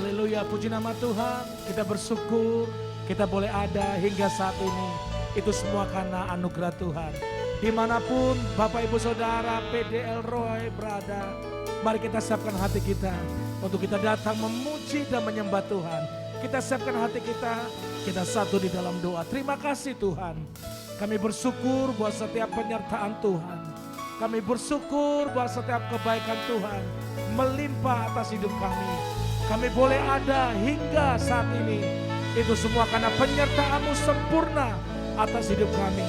Haleluya, puji nama Tuhan. Kita bersyukur kita boleh ada hingga saat ini. Itu semua karena anugerah Tuhan. Dimanapun Bapak Ibu Saudara PDL Roy berada, mari kita siapkan hati kita untuk kita datang memuji dan menyembah Tuhan. Kita siapkan hati kita satu di dalam doa. Terima kasih Tuhan. Kami bersyukur buat setiap penyertaan Tuhan. Kami bersyukur buat setiap kebaikan Tuhan melimpah atas hidup kami. Kami boleh ada hingga saat ini. Itu semua karena penyertaan-Mu sempurna atas hidup kami.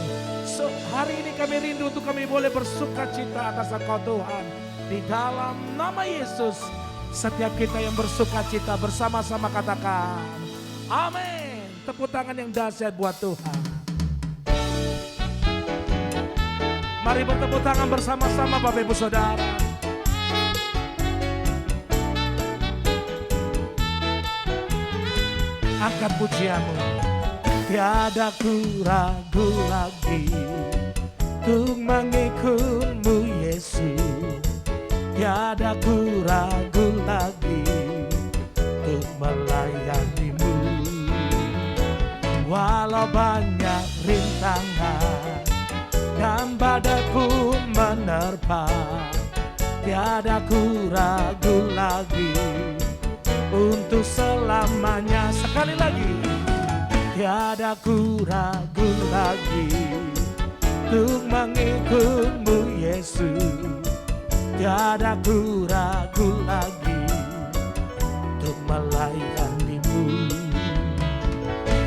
Hari ini kami rindu untuk kami boleh bersuka cita atas Engkau Tuhan. Di dalam nama Yesus, setiap kita yang bersuka cita bersama-sama katakan amin. Tepuk tangan yang dahsyat buat Tuhan. Mari bertepuk tangan bersama-sama Bapak Ibu Saudara. Angkat pujianmu. Tiada ku ragu lagi untuk mengikut-Mu Yesus. Tiada ku ragu lagi untuk melayani-Mu. Walau banyak rintangan dan badai pun menerpa, tiada ku ragu lagi untuk selamanya. Sekali lagi, tiada ku ragu lagi untuk mengikut-Mu Yesus. Tiada ku ragu lagi untuk melayani-Mu.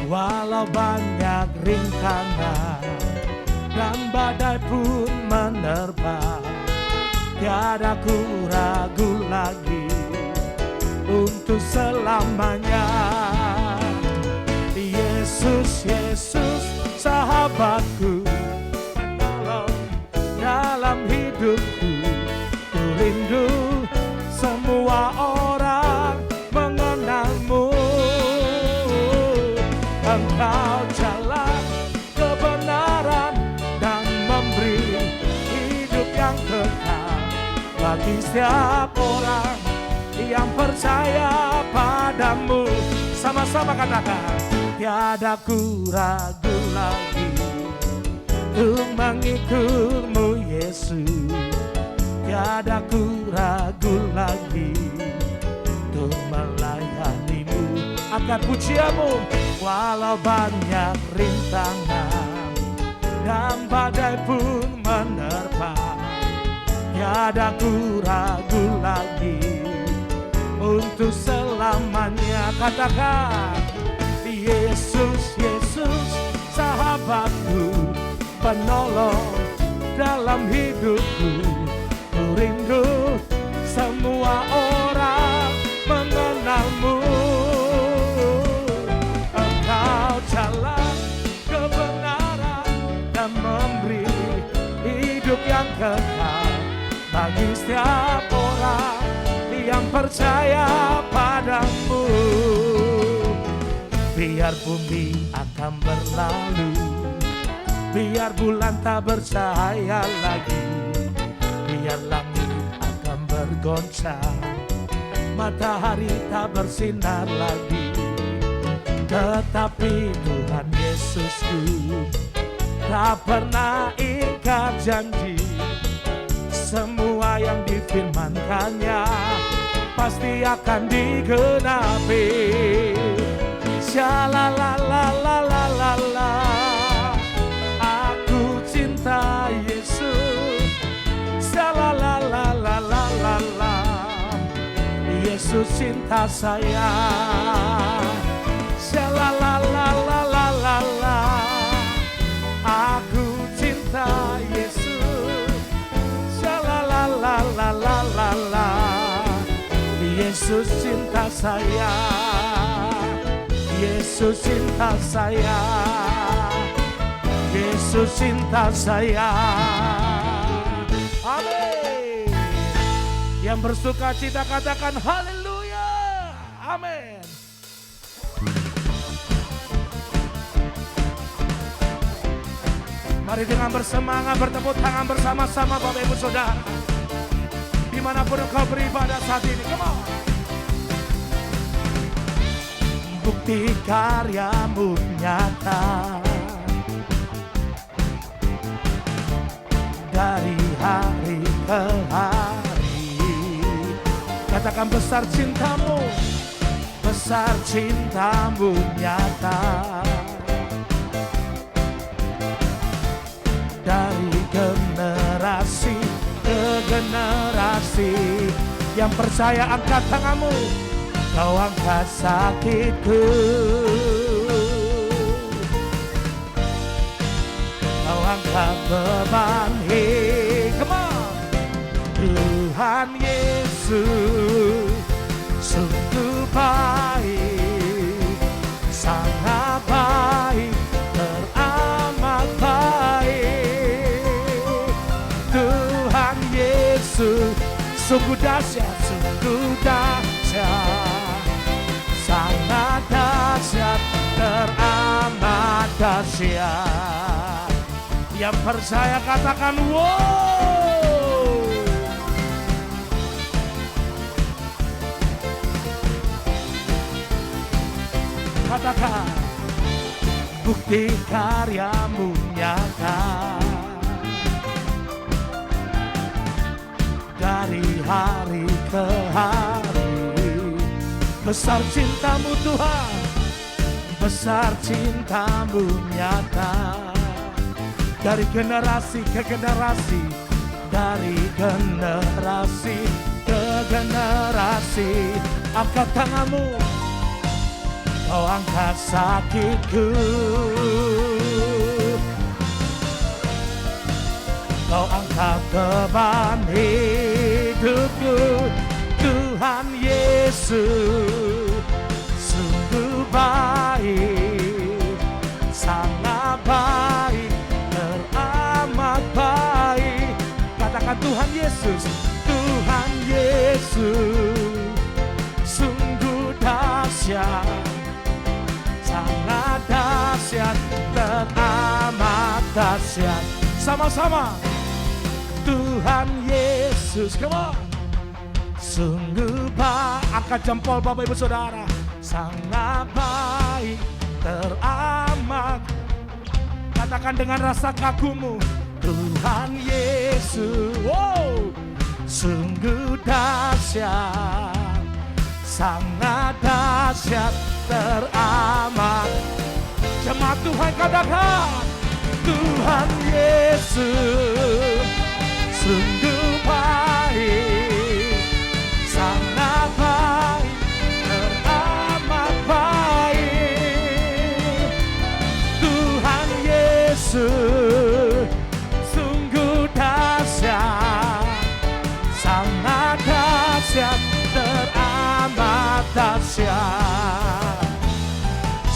Walau banyak rintangan dan badai pun menerpa, tiada ku ragu lagi untuk selamanya. Yesus, Yesus, sahabatku, penolong dalam hidupku. Ku rindu semua orang mengenal-Mu. Engkau jalan kebenaran dan memberi hidup yang kekal bagi setiap orang yang percaya padamu. Sama-sama katakan, tiada ku ragu lagi untuk mengikut-Mu Yesus. Tiada ku ragu lagi untuk melayani-Mu. Angkat pujianmu. Walau banyak rintangan dan badai pun menerpa, tiada ku ragu lagi untuk selamanya. Katakan, Yesus, Yesus, sahabatku, penolong dalam hidupku. Ku rindu semua orang mengenal-Mu. Engkau jalan kebenaran dan memberi hidup yang kekal bagi setiap orang yang percaya padamu. Biar bumi akan berlalu, biar bulan tak bercahaya lagi, biar langit akan bergoncang, matahari tak bersinar lagi, tetapi Tuhan Yesusku tak pernah ingkar janji. Semua yang difirmankannya pasti akan digenapi. Shalalalalala, aku cinta Yesus. Shalalalalala, Yesus cinta saya. Shalalalalala, aku cinta Yesus. Shalalalalala, Yesus cinta saya. Yesus cinta saya. Yesus cinta saya. Amin. Yang bersuka cita katakan haleluya. Amin. Mari dengan bersemangat bertepuk tangan bersama-sama Bapak Ibu Saudara. Dimanapun engkau beribadah saat ini, come on. bukti karya-Mu nyata. Dari hari ke hari, katakan besar cinta-Mu, besar cinta-Mu nyata. Dari generasi ke generasi, yang percaya angkat tanganmu, Kau angkat sakitku, Kau angkat beban hidup. Tuhan Yesus sungguh baik, sangat baik, teramat baik. Tuhan Yesus sungguh dahsyat, sangat dahsyat, teramat dahsyat. Yang percaya katakan wow. Katakan bukti karya-Mu nyata. Dari hari ke hari, besar cinta-Mu Tuhan, besar cinta-Mu nyata. Dari generasi ke generasi, dari generasi ke generasi, angkat tanganmu, Kau angkat sakitku, Kau angkat beban hidupku. Tuhan Yesus sungguh baik, sangat baik, teramat baik. Katakan Tuhan Yesus, Tuhan Yesus sungguh dahsyat, sangat dahsyat, teramat dahsyat. Sama-sama Tuhan Yesus, come on. Sungguh baik, angkat jempol Bapak Ibu Saudara. Sangat baik, teramat. Katakan dengan rasa kagummu, Tuhan Yesus, wow, sungguh dahsyat, sangat dahsyat, teramat. Jemaat Tuhan katakan, Tuhan Yesus sungguh baik, sangat baik, teramat baik. Tuhan Yesus sungguh dahsyat, sangat dahsyat, teramat dahsyat.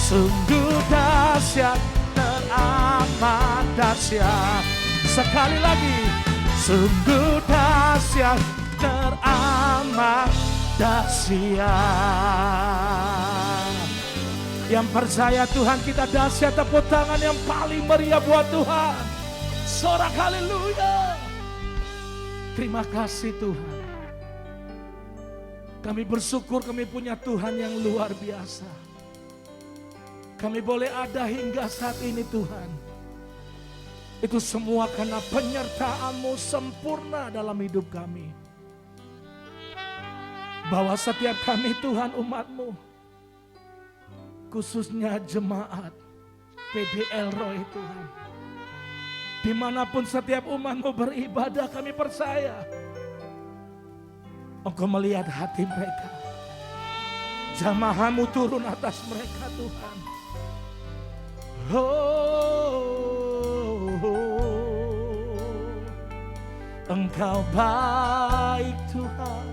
Sungguh dahsyat, teramat dahsyat. Sekali lagi, sungguh dahsyat, teramat dahsyat. Yang percaya Tuhan kita dahsyat, tepuk tangan yang paling meriah buat Tuhan. Sorak haleluya. Terima kasih Tuhan. Kami bersyukur kami punya Tuhan yang luar biasa. Kami boleh ada hingga saat ini Tuhan. Itu semua karena penyertaan-Mu sempurna dalam hidup kami. Bahwa setiap kami Tuhan umat-Mu, khususnya jemaat PDL Roy Tuhan, dimanapun setiap umat-Mu beribadah, kami percaya Engkau melihat hati mereka. Jamaah-Mu turun atas mereka Tuhan. Engkau baik Tuhan,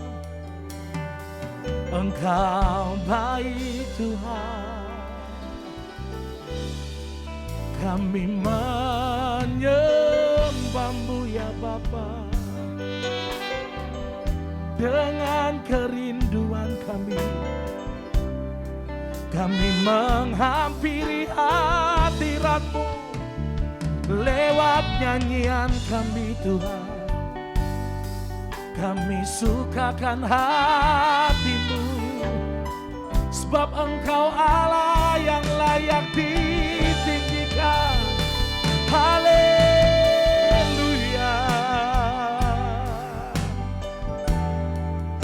Engkau baik Tuhan. Kami menyembah-Mu ya Bapa, dengan kerinduan kami. Kami menghampiri hadirat-Mu lewat nyanyian kami Tuhan. Kami sukakan hati-Mu sebab Engkau Allah yang layak ditinggikan. Haleluya.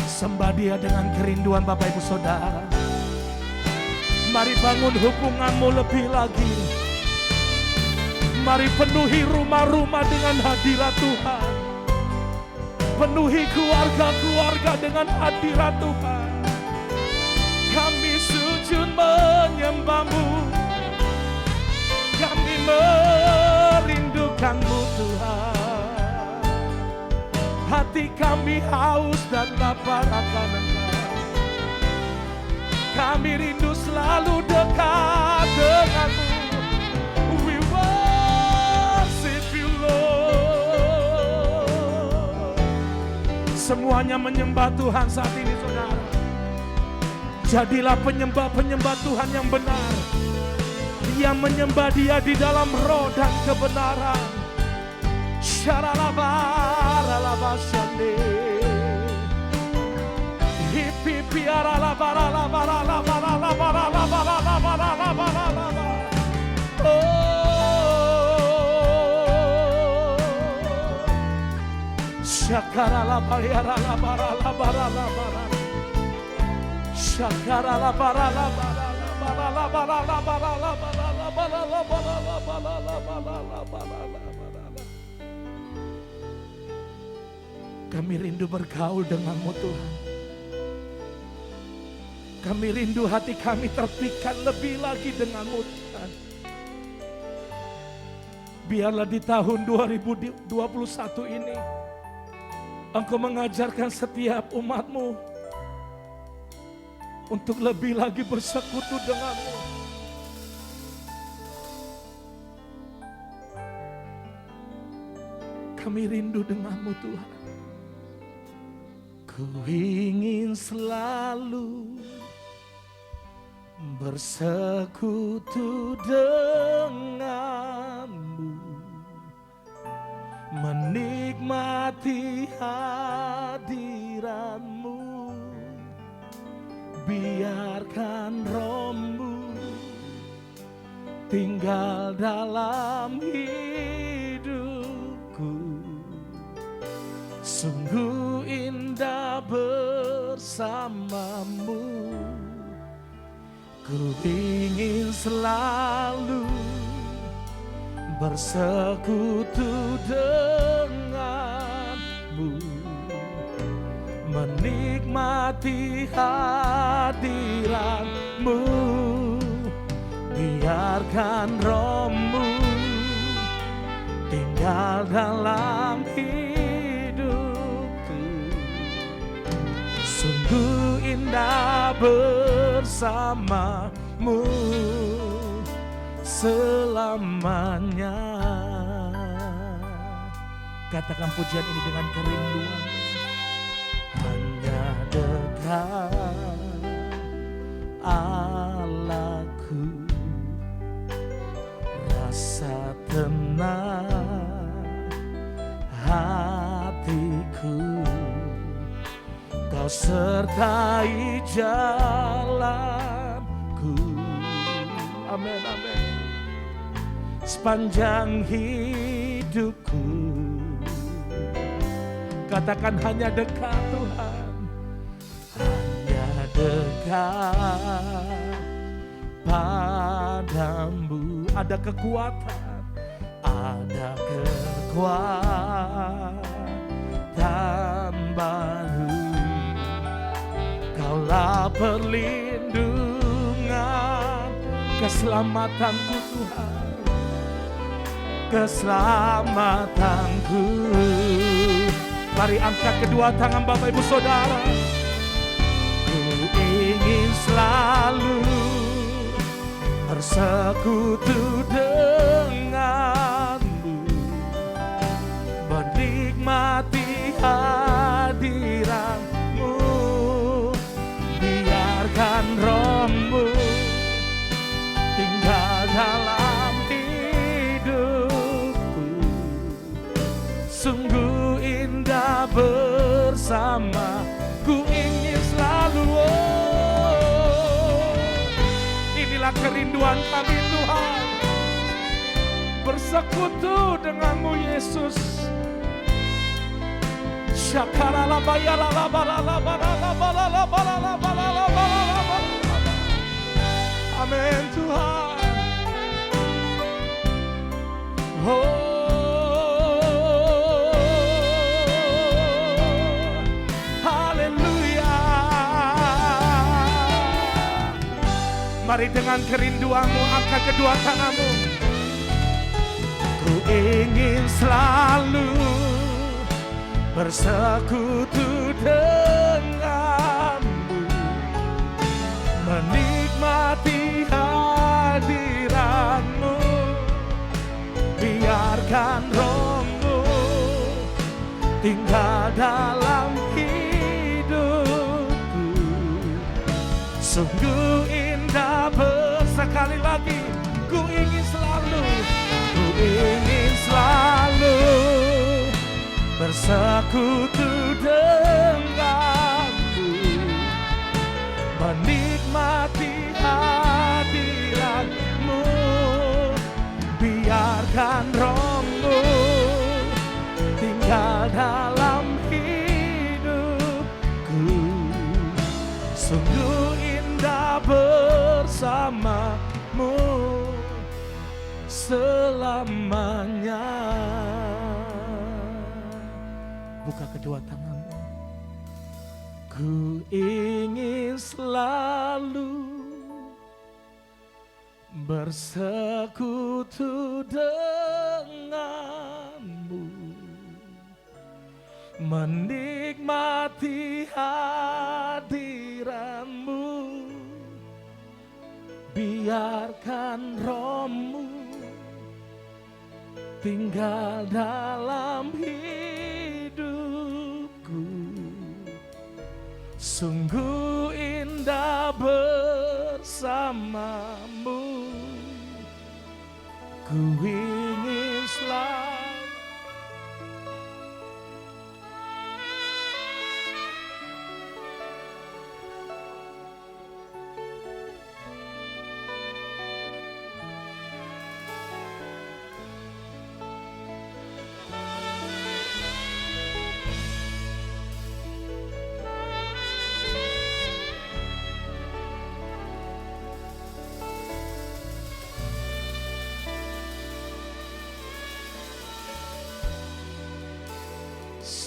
Sembah Dia dengan kerinduan Bapak Ibu Saudara. Mari bangun hubunganmu lebih lagi. Mari penuhi rumah-rumah dengan hadirat Tuhan. Penuhi keluarga-keluarga dengan hadirat Tuhan. Kami sujud menyembah-Mu. Kami merindukan-Mu Tuhan. Hati kami haus dan lapar akan Engkau. Kami rindu selalu dekat dengan-Mu. We worship You Lord. Semuanya menyembah Tuhan saat ini saudara. Jadilah penyembah-penyembah Tuhan yang benar, yang menyembah Dia di dalam roh dan kebenaran. Syaralabaralabasyande hipipiaralabaralabaralabaralabaralabaralabaralabaralabaralabaralabar. Oh, syakaralabaralabaralabaralabaralabar. Kami rindu bergaul dengan-Mu Tuhan. Kami rindu hati kami terpikat lebih lagi dengan-Mu Tuhan. Biarlah di tahun 2021 ini Engkau mengajarkan setiap umat-Mu untuk lebih lagi bersekutu dengan-Mu. Kami rindu dengan-Mu Tuhan. Ku ingin selalu bersekutu dengan-Mu, menikmati hadirat-Mu. Biarkan Roh-Mu tinggal dalam hidupku. Sungguh indah bersama-Mu. Ku ingin selalu bersekutu dengan-Mu, menikmati hadirat-Mu. Biarkan Roh-Mu tinggal dalam hidupku. Sungguh indah bersama-Mu selamanya. Katakan pujian ini dengan kerinduan. Hanya dekat Allahku, rasa tenang hatiku. Kau sertai jalanku. Amin, amin. Sepanjang hidupku. Katakan hanya dekat Tuhan. Hanya dekat padamu. Ada kekuatan. Ada kekuatan baru. Kaulah perlindungan, keselamatanku Tuhan, keselamatanku. Mari angkat kedua tangan Bapak Ibu Saudara. Ku ingin selalu bersekutu denganmu, menikmati hadiratmu. Biarkan Roh-Mu tinggal dalam hidupku. Sungguh indah bersama. Ku ingin selalu kerinduan kami Tuhan. Bersekutu denganmu Yesus. Amin Tuhan. Haleluya. Mari dengan kerinduanmu angkat kedua tanganmu. Ku ingin selalu bersekutu denganmu, menikmati hadiratmu, biarkan rohmu tinggal dalam hidupku. Sungguh indah sekali lagi, ku ingin selalu bersekutu denganmu, menikmati hadiratmu, biarkan rohmu tinggal dalam hidupku. Sungguh indah bersamamu selamanya. Buka kedua tanganmu. Ku ingin selalu bersekutu denganmu, menikmati hadiratmu, biarkan rohmu tinggal dalam hidupku. Sungguh indah bersamamu, ku ingin selalu.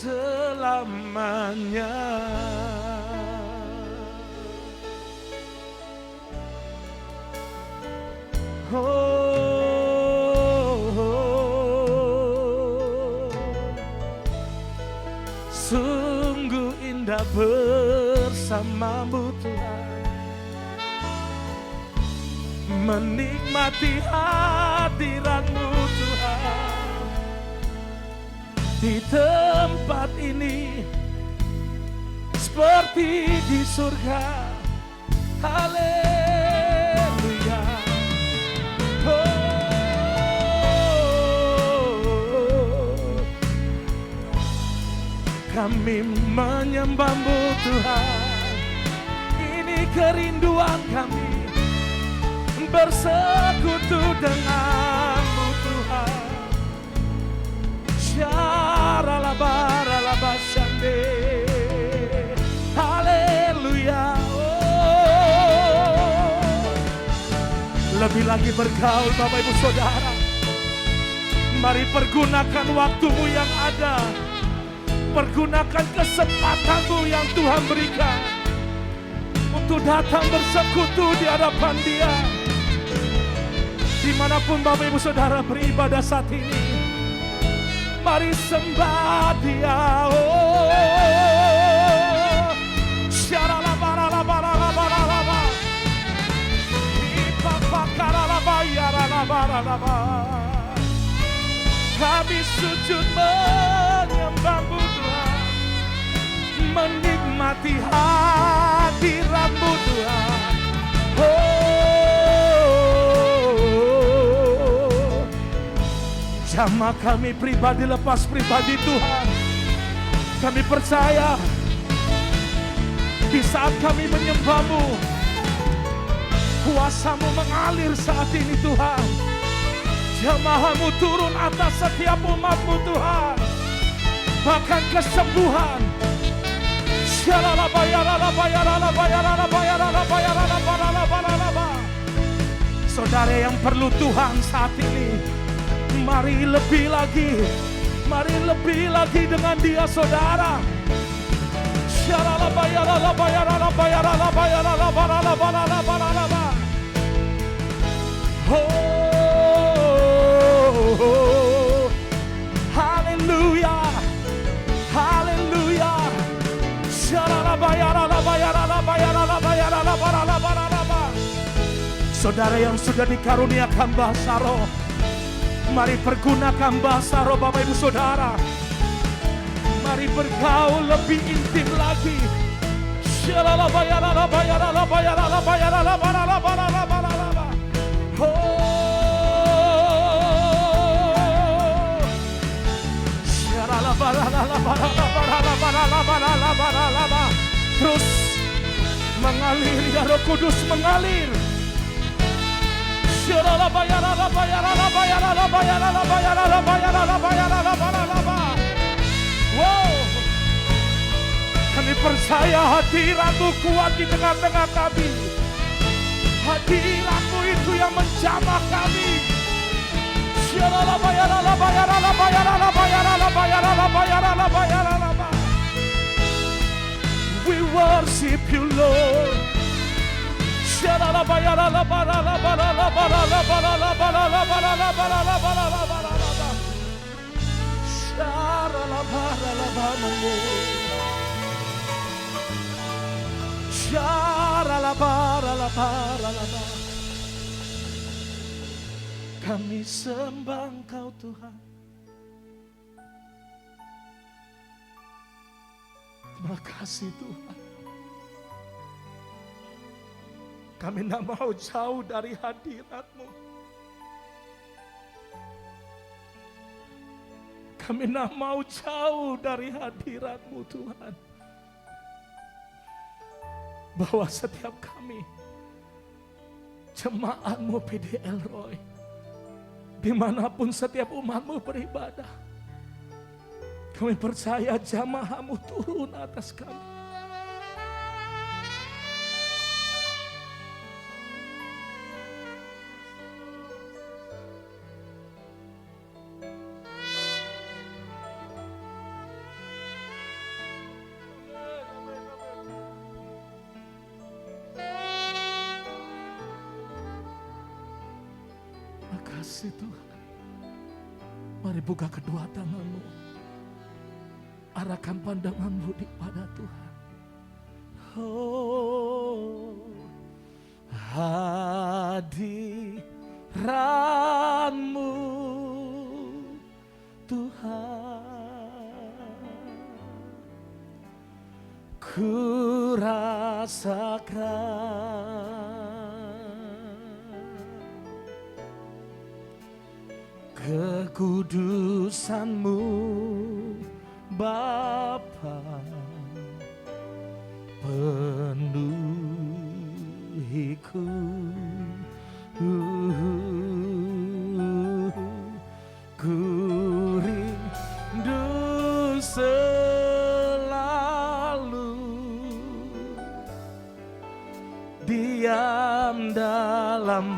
Selamanya. Sungguh indah bersamamu Tuhan, menikmati hadiratmu Tuhan. Di tempat ini seperti di surga. Haleluya. Kami menyembahmu Tuhan. Ini kerinduan kami, bersekutu denganmu Tuhan. Haleluya. Lebih lagi bergaul Bapak Ibu Saudara. Mari pergunakan waktumu yang ada, pergunakan kesempatanmu yang Tuhan berikan untuk datang bersekutu di hadapan Dia. Dimanapun Bapak Ibu Saudara beribadah saat ini, mari sembah Dia. Kami sujud menyembahmu Tuhan, menikmati hadiratmu Tuhan. Jamaah kami pribadi lepas pribadi Tuhan, kami percaya di saat kami menyembahmu, Kuasa-Mu mengalir saat ini Tuhan. Jamaah-Mu turun atas setiap umat-Mu Tuhan. Bahkan kesembuhan. Saudara yang perlu Tuhan saat ini, mari lebih lagi. Mari lebih lagi dengan Dia saudara. Oh, haleluya, haleluya. Saudara yang sudah dikaruniakan bahasa roh, mari pergunakan bahasa roh Bapak Ibu Saudara. Mari bergaul lebih intim lagi. Terus mengalir, ya Roh Kudus mengalir. Wow, kami percaya hadirat-Mu kuat di tengah-tengah kami. Hadirat-Mu itu yang menjamah kami. We worship You, Lord. Kami sembah Engkau Tuhan. Terima kasih Tuhan. Kami tidak mau jauh dari hadirat-Mu. Kami tidak mau jauh dari hadirat-Mu Tuhan. Bahwa setiap kami, jemaat-Mu PDL Roy, dimanapun setiap umat-Mu beribadah, kami percaya jamaah-Mu turun atas kami. Kasih Tuhan. Mari buka kedua tangan-Mu. Arahkan pandangan-Mu pada Tuhan. Oh, hadirat-Mu Tuhan, ku rasakan kekudusan-Mu Bapa, penuhiku. Ku rindu selalu diam dalam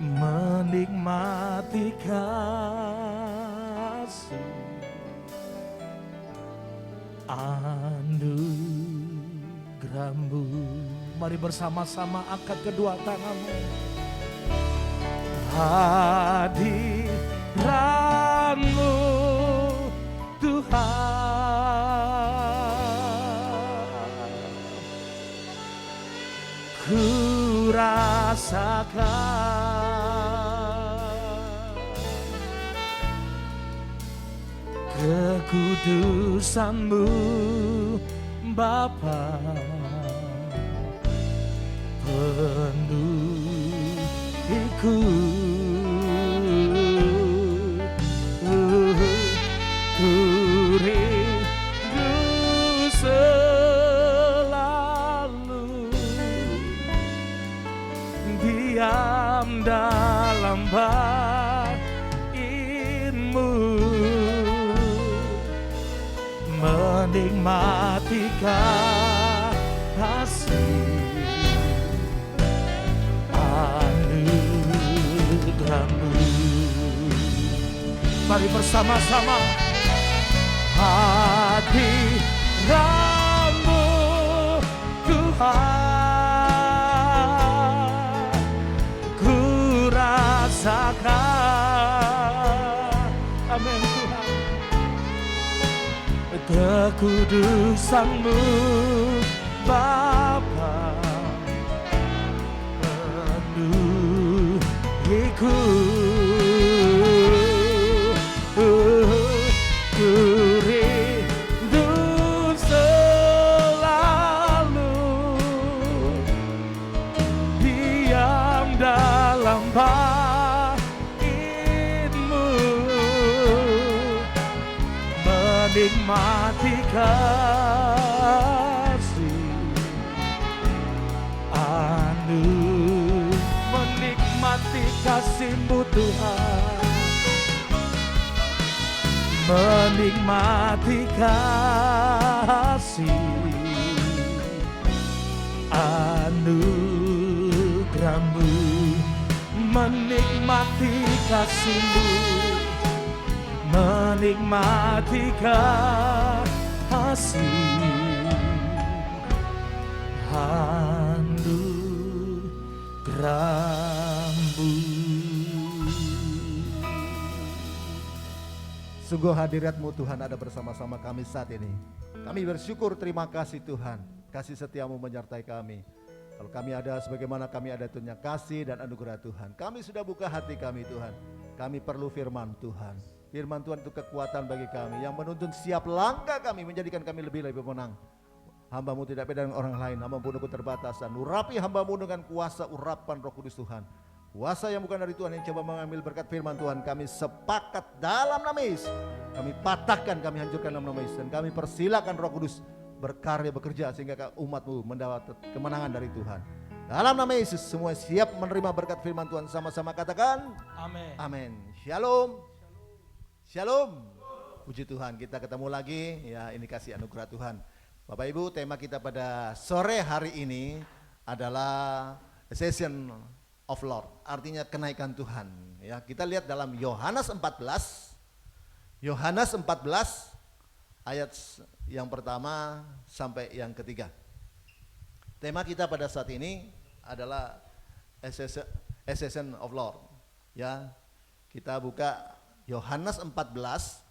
menikmati kasih anugerah-Mu. Mari bersama-sama angkat kedua tangan-Mu. Hadirat-Mu Tuhan, ku rasakan kekudusan-Mu Bapa, penuhiku. Ku rindu dalam baitmu, menikmati kasih anugerahmu. Mari bersama-sama hadiratmu Tuhan, ku rasakan, amin Tuhan, kekudusan-Mu Bapa penuhiku. Ku rindu selalu diam dalam bait-Mu, menikmati kasih menikmati kasih-Mu Tuhan, menikmati kasih anugerah-Mu, menikmati kasih-Mu, menikmati kasih anugerah-Mu. Sungguh hadirat-Mu Tuhan ada bersama-sama kami saat ini. Kami bersyukur, terima kasih Tuhan. Kasih setia-Mu menyertai kami. Kalau kami ada sebagaimana kami ada Tuhan, kasih dan anugerah Tuhan. Kami sudah buka hati kami Tuhan. Kami perlu firman Tuhan. Firman Tuhan itu kekuatan bagi kami yang menuntun siap langkah kami, menjadikan kami lebih menang. Hamba-Mu tidak beda dengan orang lain, hamba-Mu dengan keterbatasan. Urapi hamba-Mu dengan kuasa urapan Roh Kudus Tuhan. Kuasa yang bukan dari Tuhan yang coba mengambil berkat firman Tuhan, kami sepakat dalam nama Yesus. Kami patahkan, kami hancurkan dalam nama Yesus. Dan kami persilakan Roh Kudus berkarya, bekerja sehingga umat-Mu mendapat kemenangan dari Tuhan. Dalam nama Yesus semua siap menerima berkat firman Tuhan, sama-sama katakan Amin. Amin. Shalom. Shalom. Puji Tuhan, kita ketemu lagi. Ya, ini kasih anugerah Tuhan. Bapak Ibu, tema kita pada sore hari ini adalah Ascension of Lord, artinya kenaikan Tuhan. Ya, kita lihat dalam Yohanes 14 ayat yang pertama sampai yang ketiga. Tema kita pada saat ini adalah Ascension of Lord. Ya, kita buka Yohanes 14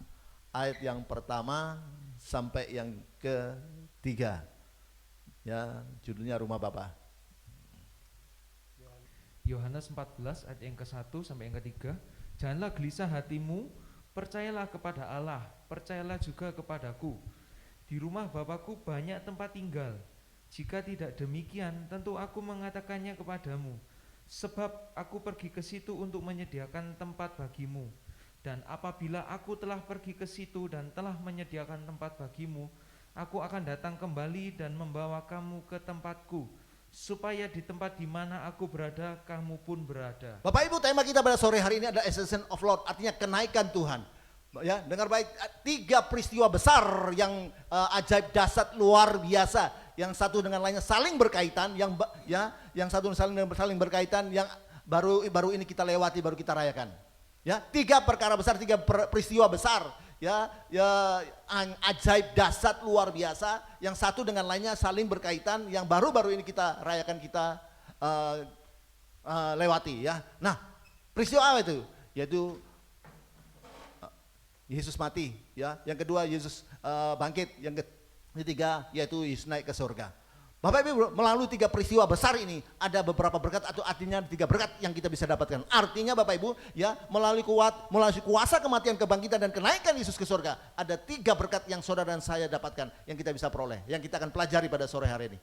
ayat yang pertama sampai yang ketiga. Ya, judulnya Rumah Bapa. Yohanes 14 ayat yang ke-1 sampai yang ke-3. Janganlah gelisah hatimu, percayalah kepada Allah, percayalah juga kepadaku. Di rumah Bapakku banyak tempat tinggal. Jika tidak demikian, tentu aku mengatakannya kepadamu. Sebab aku pergi ke situ untuk menyediakan tempat bagimu. Dan apabila aku telah pergi ke situ dan telah menyediakan tempat bagimu, aku akan datang kembali dan membawa kamu ke tempatku, supaya di tempat di mana aku berada, kamu pun berada. Bapak Ibu, tema kita pada sore hari ini adalah Ascension of Lord, artinya kenaikan Tuhan. Ya, dengar baik, 3 peristiwa besar yang ajaib, dahsyat, luar biasa, yang satu dengan lainnya saling berkaitan, yang satu saling berkaitan, yang baru ini kita lewati, baru kita rayakan. Ya, 3 perkara besar, 3 peristiwa besar. Ya, ajaib, dahsyat, luar biasa, yang satu dengan lainnya saling berkaitan, yang baru-baru ini kita rayakan, kita lewati. Ya, nah peristiwa apa itu? Yaitu Yesus mati. Ya, yang kedua Yesus bangkit, yang ketiga yaitu Yesus naik ke surga. Bapak Ibu, melalui 3 peristiwa besar ini ada beberapa berkat, atau artinya 3 berkat yang kita bisa dapatkan. Artinya Bapak Ibu, ya, melalui kuasa kematian, kebangkitan dan kenaikan Yesus ke surga, ada 3 berkat yang saudara dan saya dapatkan, yang kita bisa peroleh, yang kita akan pelajari pada sore hari ini.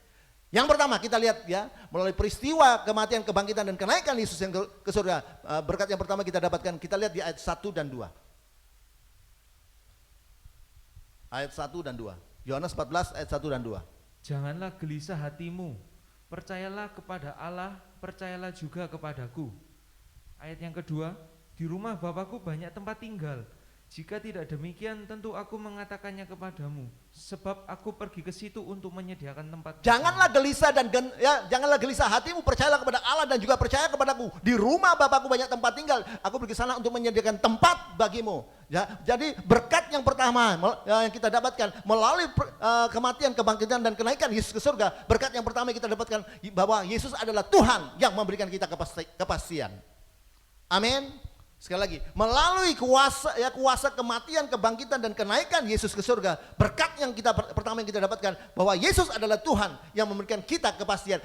Yang pertama kita lihat, ya, melalui peristiwa kematian, kebangkitan dan kenaikan Yesus yang ke surga. Berkat yang pertama kita dapatkan, kita lihat di ayat 1 dan 2. Ayat 1 dan 2. Yohanes 14 ayat 1 dan 2. Janganlah gelisah hatimu, percayalah kepada Allah, percayalah juga kepadaku. Ayat yang kedua, di rumah Bapakku banyak tempat tinggal. Jika tidak demikian, tentu aku mengatakannya kepadamu, sebab aku pergi ke situ untuk menyediakan tempat. Janganlah gelisah janganlah gelisah hatimu, percayalah kepada Allah dan juga percaya kepadaku. Di rumah Bapakku banyak tempat tinggal. Aku pergi sana untuk menyediakan tempat bagimu. Ya, jadi berkat yang pertama yang kita dapatkan melalui kematian, kebangkitan dan kenaikan Yesus ke surga. Berkat yang pertama yang kita dapatkan bahwa Yesus adalah Tuhan yang memberikan kita kepastian. Amin. Sekali lagi, melalui kuasa kematian, kebangkitan dan kenaikan Yesus ke surga, berkat yang pertama yang kita dapatkan bahwa Yesus adalah Tuhan yang memberikan kita kepastian,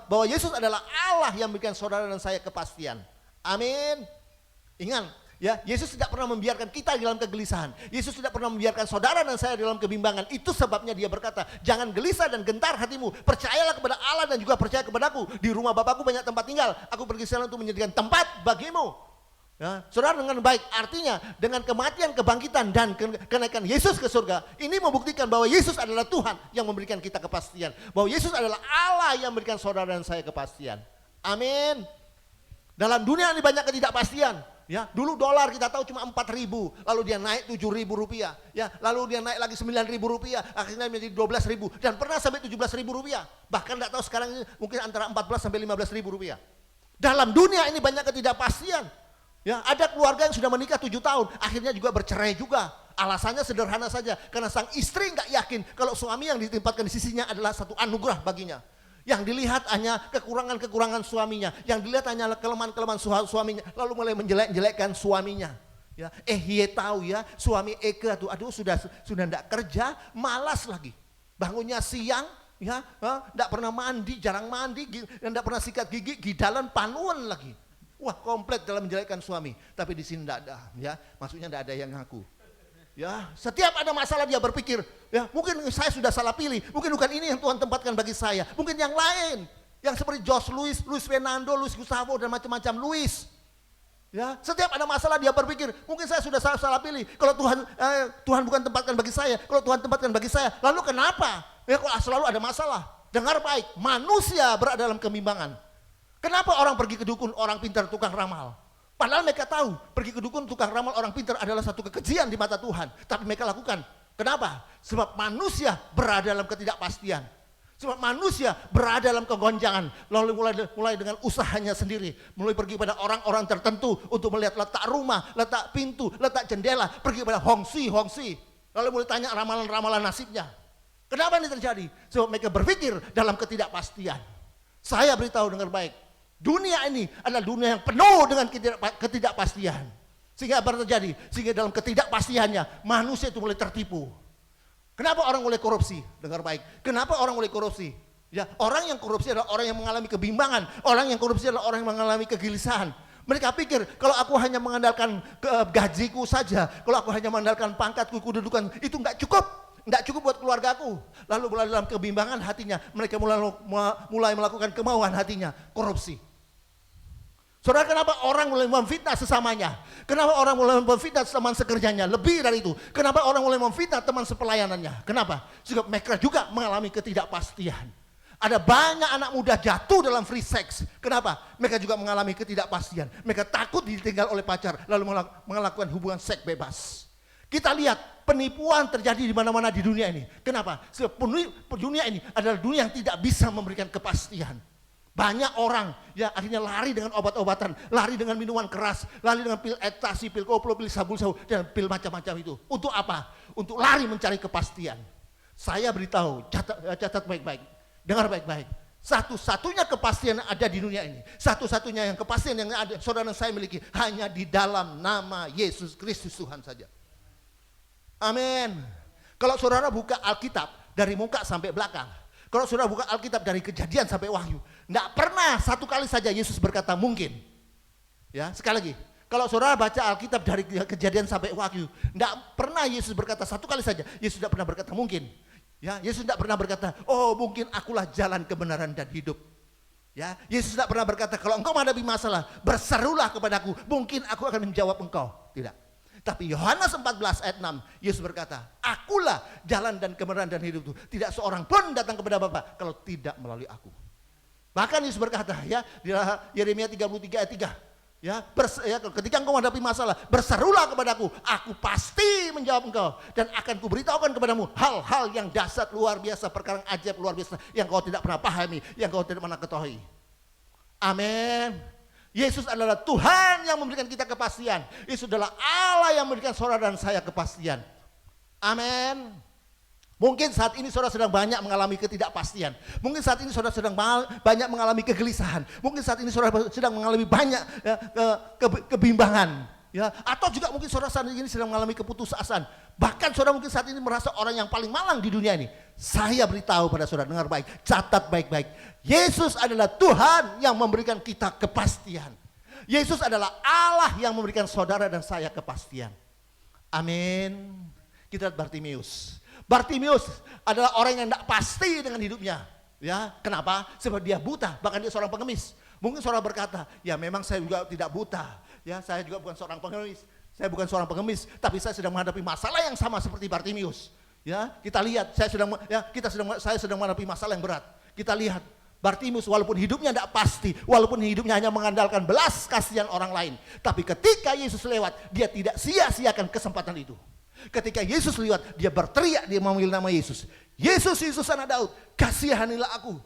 bahwa Yesus adalah Allah yang memberikan saudara dan saya kepastian. Amin. Ingat, ya, Yesus tidak pernah membiarkan kita di dalam kegelisahan. Yesus tidak pernah membiarkan saudara dan saya di dalam kebimbangan. Itu sebabnya dia berkata, jangan gelisah dan gentar hatimu. Percayalah kepada Allah dan juga percaya kepadaku. Di rumah Bapakku banyak tempat tinggal. Aku pergi sana untuk menyediakan tempat bagimu. Ya, saudara dengan baik, artinya dengan kematian, kebangkitan dan kenaikan Yesus ke surga, ini membuktikan bahwa Yesus adalah Tuhan yang memberikan kita kepastian, bahwa Yesus adalah Allah yang memberikan saudara dan saya kepastian. Amin. Dalam dunia ini banyak ketidakpastian. Ya, dulu dolar kita tahu cuma 4.000, lalu dia naik 7.000 rupiah, ya, lalu dia naik lagi 9.000 rupiah, akhirnya menjadi 12.000 dan pernah sampai 17.000 rupiah. Bahkan tidak tahu sekarang ini mungkin antara 14 sampai 15.000 rupiah. Dalam dunia ini banyak ketidakpastian. Ya, ada keluarga yang sudah menikah 7 tahun, akhirnya juga bercerai juga. Alasannya sederhana saja, karena sang istri nggak yakin kalau suami yang ditempatkan di sisinya adalah satu anugerah baginya. Yang dilihat hanya kekurangan-kekurangan suaminya, yang dilihat hanya kelemahan-kelemahan suaminya, lalu mulai menjelek-jelekkan suaminya. Ya, dia tahu ya, suami Eka tuh, aduh sudah nggak kerja, malas lagi, bangunnya siang, ya, nggak pernah mandi, jarang mandi, nggak pernah sikat gigi, gidalan panuan lagi. Wah, komplit dalam menjelekkan suami. Tapi di sini tidak ada, ya. Maksudnya tidak ada yang ngaku. Ya, setiap ada masalah dia berpikir, ya, mungkin saya sudah salah pilih, mungkin bukan ini yang Tuhan tempatkan bagi saya, mungkin yang lain, yang seperti Josh Luis Fernando, Luis Gustavo dan macam-macam Luis. Ya, setiap ada masalah dia berpikir, mungkin saya sudah salah pilih. Kalau Tuhan bukan tempatkan bagi saya, kalau Tuhan tempatkan bagi saya, lalu kenapa? Ya, kok selalu ada masalah? Dengar baik, manusia berada dalam kebimbangan. Kenapa orang pergi ke dukun, orang pintar, tukang ramal? Padahal mereka tahu pergi ke dukun, tukang ramal, orang pintar adalah satu kekejian di mata Tuhan. Tapi mereka lakukan. Kenapa? Sebab manusia berada dalam ketidakpastian. Sebab manusia berada dalam kegonjangan. Lalu mulai dengan usahanya sendiri. Mulai pergi pada orang-orang tertentu untuk melihat letak rumah, letak pintu, letak jendela. Pergi pada hongsi. Lalu mulai tanya ramalan-ramalan nasibnya. Kenapa ini terjadi? Sebab mereka berpikir dalam ketidakpastian. Saya beritahu dengar baik. Dunia ini adalah dunia yang penuh dengan ketidakpastian. Sehingga apa terjadi? Sehingga dalam ketidakpastiannya manusia itu mulai tertipu. Kenapa orang mulai korupsi? Dengar baik. Kenapa orang mulai korupsi? Ya, orang yang korupsi adalah orang yang mengalami kebimbangan. Orang yang korupsi adalah orang yang mengalami kegelisahan. Mereka pikir kalau aku hanya mengandalkan gajiku saja, kalau aku hanya mengandalkan pangkatku, kedudukan, itu enggak cukup. Tidak cukup buat keluargaku. Lalu mulai dalam kebimbangan hatinya, mereka mulai melakukan kemauan hatinya, korupsi. Saudara, kenapa orang mulai memfitnah sesamanya? Kenapa orang mulai memfitnah teman sekerjanya? Lebih dari itu, kenapa orang mulai memfitnah teman sepelayanannya? Kenapa? Sebab mereka juga mengalami ketidakpastian. Ada banyak anak muda jatuh dalam free sex. Kenapa? Mereka juga mengalami ketidakpastian. Mereka takut ditinggal oleh pacar, lalu melakukan hubungan seks bebas. Kita lihat penipuan terjadi di mana-mana di dunia ini. Kenapa? Sebab dunia ini adalah dunia yang tidak bisa memberikan kepastian. Banyak orang ya akhirnya lari dengan obat-obatan, lari dengan minuman keras, lari dengan pil ekstasi, pil koplo, pil sabu-sabu, dan pil macam-macam itu. Untuk apa? Untuk lari mencari kepastian. Saya beritahu, catat baik-baik, dengar baik-baik. Satu-satunya kepastian yang ada di dunia ini, satu-satunya yang kepastian yang ada, saudara dan saya miliki, hanya di dalam nama Yesus Kristus Tuhan saja. Amin. Kalau saudara buka Alkitab dari muka sampai belakang, kalau saudara buka Alkitab dari Kejadian sampai Wahyu, tidak pernah satu kali saja Yesus berkata mungkin. Ya, sekali lagi, kalau saudara baca Alkitab dari Kejadian sampai Wahyu, tidak pernah Yesus berkata satu kali saja. Yesus tidak pernah berkata mungkin. Ya, Yesus tidak pernah berkata, oh mungkin akulah jalan kebenaran dan hidup. Ya, Yesus tidak pernah berkata kalau engkau menghadapi masalah, berserulah kepadaku, mungkin aku akan menjawab engkau. Tidak. Tapi Yohanes 14 ayat 6, Yesus berkata, akulah jalan dan kebenaran dan hidup itu. Tidak seorang pun datang kepada Bapa kalau tidak melalui aku. Bahkan Yesus berkata ya, di Yeremia 33 ayat 3, ketika engkau menghadapi masalah, berserulah kepadaku, aku pasti menjawab engkau dan akan kuberitahukan kepadamu hal-hal yang dahsyat luar biasa, perkara yang ajaib luar biasa yang kau tidak pernah pahami, yang kau tidak pernah ketahui. Amin. Yesus adalah Tuhan yang memberikan kita kepastian. Yesus adalah Allah yang memberikan saudara dan saya kepastian. Amin. Mungkin saat ini saudara sedang banyak mengalami ketidakpastian. Mungkin saat ini saudara sedang banyak mengalami kegelisahan. Mungkin saat ini saudara sedang mengalami banyak kebimbangan. Ya, atau juga mungkin saudara saat ini sedang mengalami keputusasaan. Bahkan saudara mungkin saat ini merasa orang yang paling malang di dunia ini. Saya beritahu pada saudara, dengar baik, catat baik-baik. Yesus adalah Tuhan yang memberikan kita kepastian. Yesus adalah Allah yang memberikan saudara dan saya kepastian. Amin. Kita lihat Bartimeus. Bartimeus adalah orang yang tidak pasti dengan hidupnya. Ya, kenapa? Sebab dia buta, bahkan dia seorang pengemis. Mungkin saudara berkata, ya memang saya juga tidak buta. Ya, saya juga bukan seorang pengemis. Saya bukan seorang pengemis, tapi saya sedang menghadapi masalah yang sama seperti Bartimeus. Ya, kita lihat, saya sedang menghadapi masalah yang berat. Kita lihat Bartimeus walaupun hidupnya tidak pasti, walaupun hidupnya hanya mengandalkan belas kasihan orang lain, tapi ketika Yesus lewat, dia tidak sia-siakan kesempatan itu. Ketika Yesus lewat, dia berteriak, dia memanggil nama Yesus. Yesus, Yesus anak Daud, kasihanilah aku.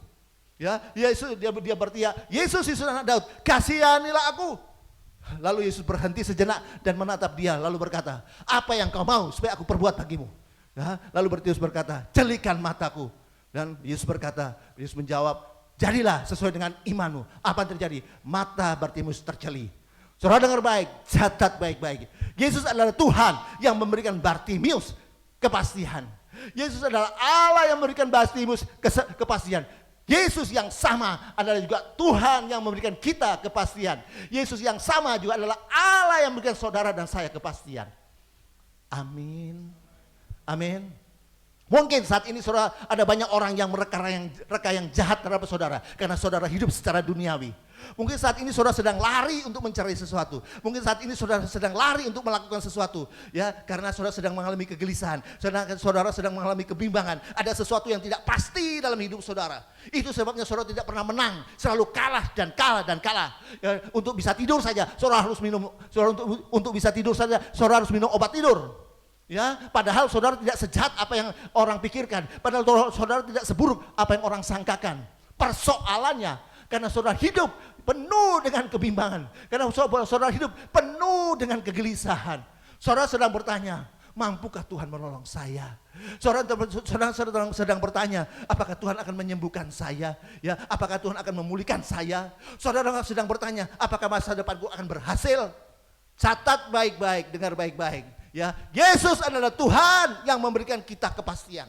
Ya, Yesus dia berteriak, Yesus, Yesus anak Daud, kasihanilah aku. Lalu Yesus berhenti sejenak dan menatap dia, lalu berkata, apa yang kau mau supaya aku perbuat bagimu? Ya, lalu Bartimeus berkata, celikan mataku. Dan Yesus berkata, Yesus menjawab, jadilah sesuai dengan imanmu. Apa yang terjadi? Mata Bartimeus terceli. Saudara dengar baik, catat baik-baik. Yesus adalah Tuhan yang memberikan Bartimeus kepastian. Yesus adalah Allah yang memberikan Bartimeus kepastian. Yesus yang sama adalah juga Tuhan yang memberikan kita kepastian. Yesus yang sama juga adalah Allah yang memberikan saudara dan saya kepastian. Amin. Amin. Mungkin saat ini saudara ada banyak orang yang mereka yang jahat terhadap saudara karena saudara hidup secara duniawi. Mungkin saat ini saudara sedang lari untuk mencari sesuatu. Mungkin saat ini saudara sedang lari untuk melakukan sesuatu, ya, karena saudara sedang mengalami kegelisahan, saudara sedang mengalami kebimbangan. Ada sesuatu yang tidak pasti dalam hidup saudara. Itu sebabnya saudara tidak pernah menang, selalu kalah dan kalah dan kalah. Ya, untuk bisa tidur saja saudara harus minum, untuk bisa tidur saja saudara harus minum obat tidur. Ya, padahal saudara tidak sejahat apa yang orang pikirkan. Padahal saudara tidak seburuk apa yang orang sangkakan. Persoalannya karena saudara hidup penuh dengan kebimbangan. Karena saudara hidup penuh dengan kegelisahan. Saudara sedang bertanya, mampukah Tuhan menolong saya? Saudara sedang bertanya, apakah Tuhan akan menyembuhkan saya? Ya, apakah Tuhan akan memulihkan saya? Saudara sedang bertanya, apakah masa depanku akan berhasil? Catat baik-baik, dengar baik-baik. Ya, Yesus adalah Tuhan yang memberikan kita kepastian.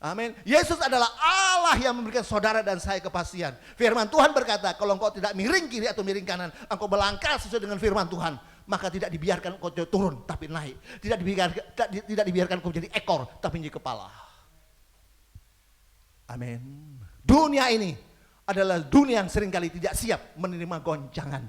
Amin. Yesus adalah Allah yang memberikan saudara dan saya kepastian. Firman Tuhan berkata, kalau engkau tidak miring kiri atau miring kanan, engkau melangkah sesuai dengan firman Tuhan, maka tidak dibiarkan engkau turun tapi naik. Tidak dibiarkan engkau jadi ekor tapi jadi kepala. Amin. Dunia ini adalah dunia yang seringkali tidak siap menerima goncangan.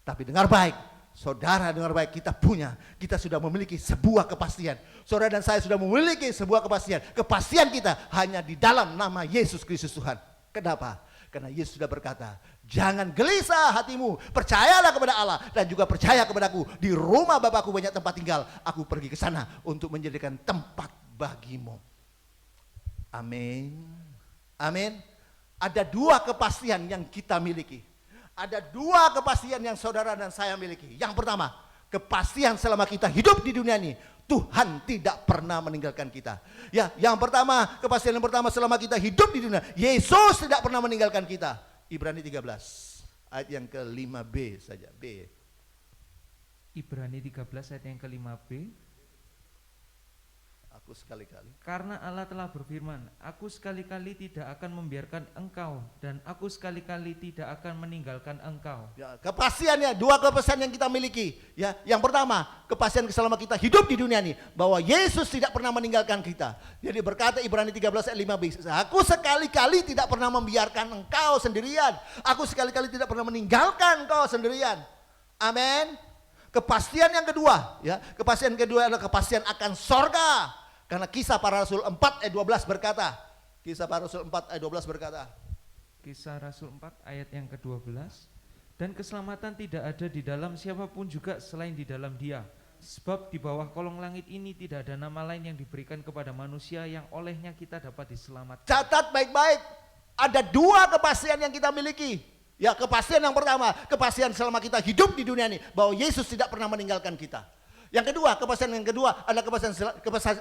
Tapi dengar baik. Saudara dengar baik, kita sudah memiliki sebuah kepastian. Saudara dan saya sudah memiliki sebuah kepastian. Kepastian kita hanya di dalam nama Yesus Kristus Tuhan. Kenapa? Karena Yesus sudah berkata, jangan gelisah hatimu, percayalah kepada Allah dan juga percaya kepadaku. Di rumah Bapakku banyak tempat tinggal, aku pergi ke sana untuk menjadikan tempat bagimu. Amin. Amin. Ada dua kepastian yang kita miliki. Ada dua kepastian yang saudara dan saya miliki. Yang pertama, kepastian selama kita hidup di dunia ini, Tuhan tidak pernah meninggalkan kita. Ya, yang pertama, kepastian yang pertama selama kita hidup di dunia, Yesus tidak pernah meninggalkan kita. Ibrani 13 ayat yang ke-5b saja, B. Ibrani 13 ayat yang ke-5b. Aku sekali-kali. Karena Allah telah berfirman, aku sekali-kali tidak akan membiarkan engkau dan aku sekali-kali tidak akan meninggalkan engkau. Ya, kepastiannya, dua kepastian yang kita miliki. Ya, yang pertama, kepastian selama kita hidup di dunia ini, bahwa Yesus tidak pernah meninggalkan kita. Jadi berkata Ibrani 13 ayat 5b, aku sekali-kali tidak pernah membiarkan engkau sendirian. Aku sekali-kali tidak pernah meninggalkan engkau sendirian. Amin. Kepastian yang kedua, ya, kepastian kedua adalah kepastian akan sorga. Karena Kisah Para Rasul 4 ayat 12 berkata, Kisah Para Rasul 4 ayat 12 berkata, Kisah Rasul 4 ayat yang ke-12, Dan keselamatan tidak ada di dalam siapapun juga selain di dalam Dia. Sebab di bawah kolong langit ini tidak ada nama lain yang diberikan kepada manusia yang olehnya kita dapat diselamatkan. Catat baik-baik, ada dua kepastian yang kita miliki. Ya, kepastian yang pertama, kepastian selama kita hidup di dunia ini, bahwa Yesus tidak pernah meninggalkan kita. Yang kedua, kepastian yang kedua adalah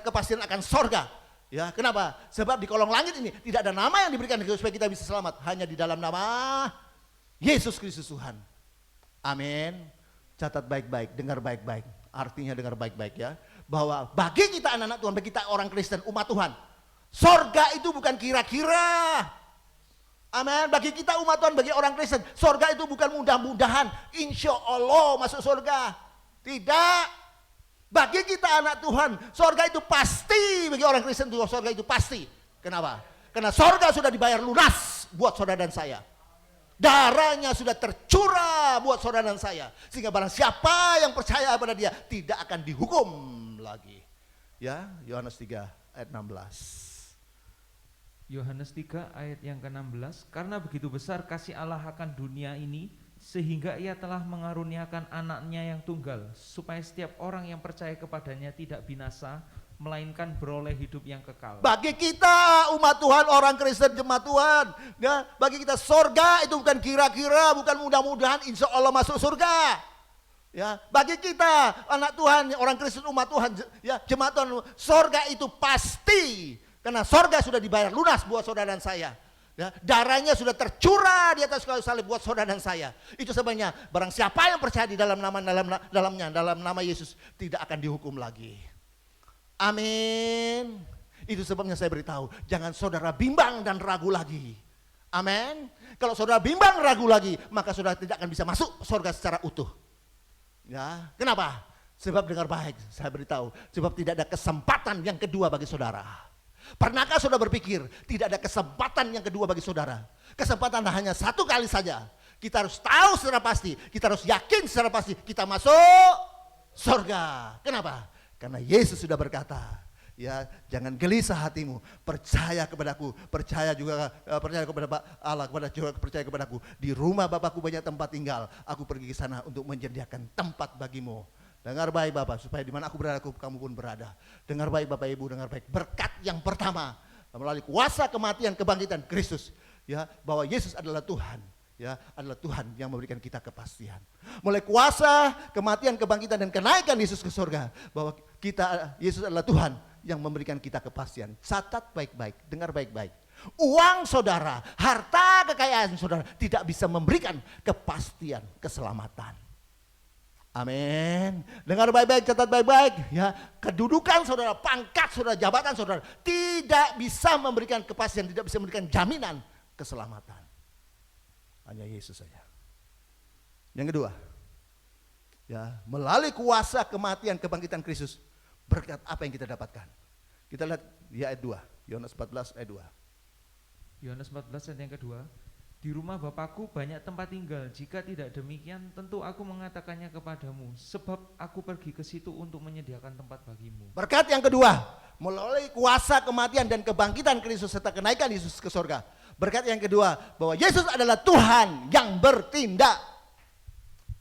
kepastian akan sorga. Ya, kenapa? Sebab di kolong langit ini tidak ada nama yang diberikan supaya kita bisa selamat, hanya di dalam nama Yesus Kristus Tuhan. Amin. Catat baik-baik, dengar baik-baik. Artinya dengar baik-baik ya, bahwa bagi kita anak-anak Tuhan, bagi kita orang Kristen, umat Tuhan, sorga itu bukan kira-kira. Amin. Bagi kita umat Tuhan, bagi orang Kristen, sorga itu bukan mudah-mudahan, insya Allah masuk sorga. Tidak. Bagi kita anak Tuhan, sorga itu pasti. Bagi orang Kristen itu sorga itu pasti. Kenapa? Karena sorga sudah dibayar lunas buat saudara dan saya. Darahnya sudah tercurah buat saudara dan saya. Sehingga barang siapa yang percaya kepada Dia tidak akan dihukum lagi. Ya, Yohanes 3 ayat 16. Yohanes 3 ayat yang ke-16, karena begitu besar kasih Allah akan dunia ini, sehingga Ia telah mengaruniakan anaknya yang tunggal, supaya setiap orang yang percaya kepadanya tidak binasa, melainkan beroleh hidup yang kekal. Bagi kita umat Tuhan, orang Kristen, jemaat Tuhan, ya, bagi kita sorga itu bukan kira-kira, bukan mudah-mudahan insya Allah masuk surga. Ya, bagi kita anak Tuhan, orang Kristen, umat Tuhan, ya, jemaat Tuhan, sorga itu pasti. Karena sorga sudah dibayar lunas buat saudara dan saya. Ya, darahnya sudah tercurah di atas kayu salib buat saudara dan saya. Itu sebabnya barang siapa yang percaya di dalam nama Yesus tidak akan dihukum lagi. Amin. Itu sebabnya saya beritahu, jangan saudara bimbang dan ragu lagi. Amin. Kalau saudara bimbang ragu lagi, maka saudara tidak akan bisa masuk surga secara utuh. Ya, kenapa? Sebab dengar baik, saya beritahu, sebab tidak ada kesempatan yang kedua bagi saudara. Pernahkah saudara berpikir tidak ada kesempatan yang kedua bagi saudara? Kesempatan hanya satu kali saja. Kita harus tahu secara pasti, kita harus yakin secara pasti kita masuk surga. Kenapa? Karena Yesus sudah berkata, ya, jangan gelisah hatimu, percaya kepadaku, percaya kepada Allah, percaya kepadaku. Di rumah Bapakku banyak tempat tinggal, aku pergi ke sana untuk menyediakan tempat bagimu. Dengar baik Bapak, supaya di mana aku berada, kamu pun berada. Dengar baik Bapak Ibu, dengar baik. Berkat yang pertama melalui kuasa kematian kebangkitan Kristus, ya, bahwa Yesus adalah Tuhan. Ya, adalah Tuhan yang memberikan kita kepastian. Mulai kuasa, kematian, kebangkitan dan kenaikan Yesus ke surga, bahwa Yesus adalah Tuhan yang memberikan kita kepastian. Catat baik-baik, dengar baik-baik. Uang saudara, harta kekayaan saudara tidak bisa memberikan kepastian keselamatan. Amin. Dengar baik-baik, catat baik-baik. Ya, kedudukan saudara, pangkat saudara, jabatan saudara tidak bisa memberikan kepastian, tidak bisa memberikan jaminan keselamatan. Hanya Yesus saja. Yang kedua, ya, melalui kuasa kematian kebangkitan Kristus, berkat apa yang kita dapatkan? Kita lihat di ayat 2, Yohanes 14 ayat 2. Yohanes 14 ayat yang kedua, di rumah Bapakku banyak tempat tinggal, jika tidak demikian tentu aku mengatakannya kepadamu, sebab aku pergi ke situ untuk menyediakan tempat bagimu. Berkat yang kedua, melalui kuasa kematian dan kebangkitan Kristus serta kenaikan Yesus ke surga. Berkat yang kedua, bahwa Yesus adalah Tuhan yang bertindak.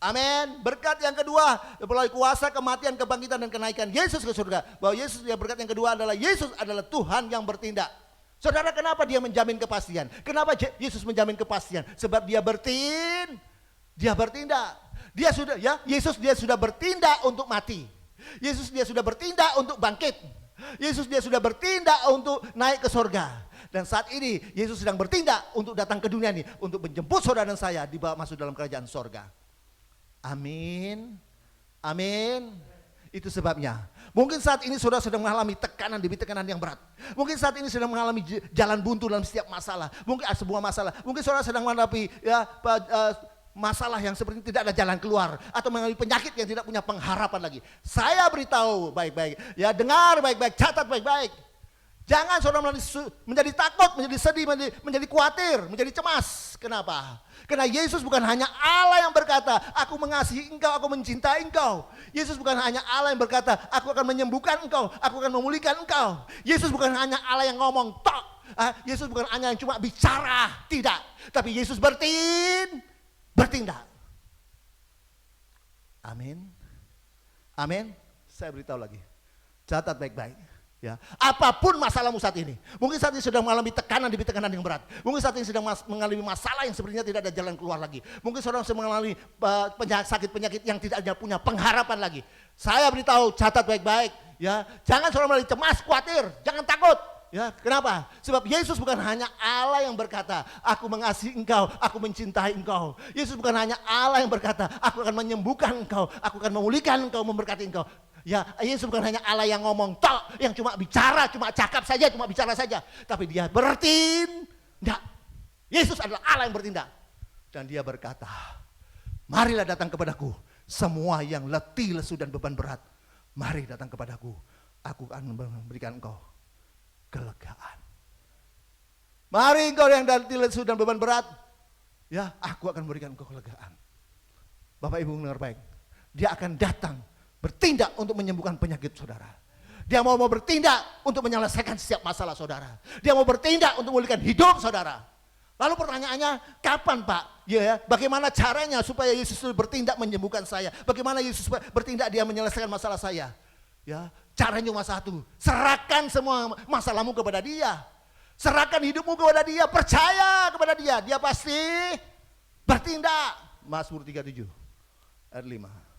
Amin. Berkat yang kedua, melalui kuasa kematian, kebangkitan dan kenaikan Yesus ke surga, bahwa Yesus, ya, berkat yang kedua adalah Yesus adalah Tuhan yang bertindak. Saudara, kenapa dia menjamin kepastian? Kenapa Yesus menjamin kepastian? Sebab dia bertindak. Yesus dia sudah bertindak untuk mati. Yesus dia sudah bertindak untuk bangkit. Yesus dia sudah bertindak untuk naik ke surga. Dan saat ini Yesus sedang bertindak untuk datang ke dunia ini, untuk menjemput saudara dan saya dibawa masuk dalam kerajaan surga. Amin. Amin. Itu sebabnya. Mungkin saat ini saudara sedang mengalami tekanan demi tekanan yang berat. Mungkin saat ini sedang mengalami jalan buntu dalam setiap masalah. Mungkin sebuah masalah. Mungkin saudara sedang menghadapi masalah yang seperti tidak ada jalan keluar, atau mengalami penyakit yang tidak punya pengharapan lagi. Saya beritahu baik-baik. Ya, dengar baik-baik, catat baik-baik. Jangan saudara menjadi takut, menjadi sedih, menjadi khawatir, menjadi cemas. Kenapa? Karena Yesus bukan hanya Allah yang berkata, aku mengasihi engkau, aku mencintai engkau. Yesus bukan hanya Allah yang berkata, aku akan menyembuhkan engkau, aku akan memulihkan engkau. Yesus bukan hanya Allah yang ngomong, tok. Yesus bukan hanya yang cuma bicara, tidak. Tapi Yesus bertindak. Amin. Amin. Saya beritahu lagi. Catat baik-baik. Ya, apapun masalahmu saat ini, mungkin saat ini sedang mengalami tekanan demi tekanan yang berat, mungkin saat ini sedang mengalami masalah yang sebenarnya tidak ada jalan keluar lagi, mungkin saudara sedang mengalami sakit-penyakit yang tidak ada punya pengharapan lagi. Saya beritahu, catat baik-baik, ya, jangan saudara mengalami cemas, khawatir, jangan takut. Ya, kenapa? Sebab Yesus bukan hanya Allah yang berkata, aku mengasihi engkau, aku mencintai engkau. Yesus bukan hanya Allah yang berkata, aku akan menyembuhkan engkau, aku akan memulihkan engkau, memberkati engkau. Ya, Yesus bukan hanya Allah yang ngomong tok, yang cuma bicara, cuma cakap saja, cuma bicara saja. Tapi dia bertindak. Yesus adalah Allah yang bertindak. Dan dia berkata, marilah datang kepadaku, semua yang letih, lesu dan beban berat. Mari datang kepadaku, aku akan memberikan engkau kelegaan. Mari engkau yang letih, lesu dan beban berat. Ya, aku akan memberikan engkau kelegaan. Bapak Ibu dengar baik, dia akan datang bertindak untuk menyembuhkan penyakit saudara. Dia mau bertindak untuk menyelesaikan setiap masalah saudara. Dia mau bertindak untuk memulihkan hidup saudara. Lalu pertanyaannya, kapan Pak? Ya, bagaimana caranya supaya Yesus bertindak menyembuhkan saya? Bagaimana Yesus bertindak dia menyelesaikan masalah saya? Ya, caranya cuma satu, serahkan semua masalahmu kepada dia. Serahkan hidupmu kepada dia, percaya kepada dia. Dia pasti bertindak. Mazmur 37 ayat 5.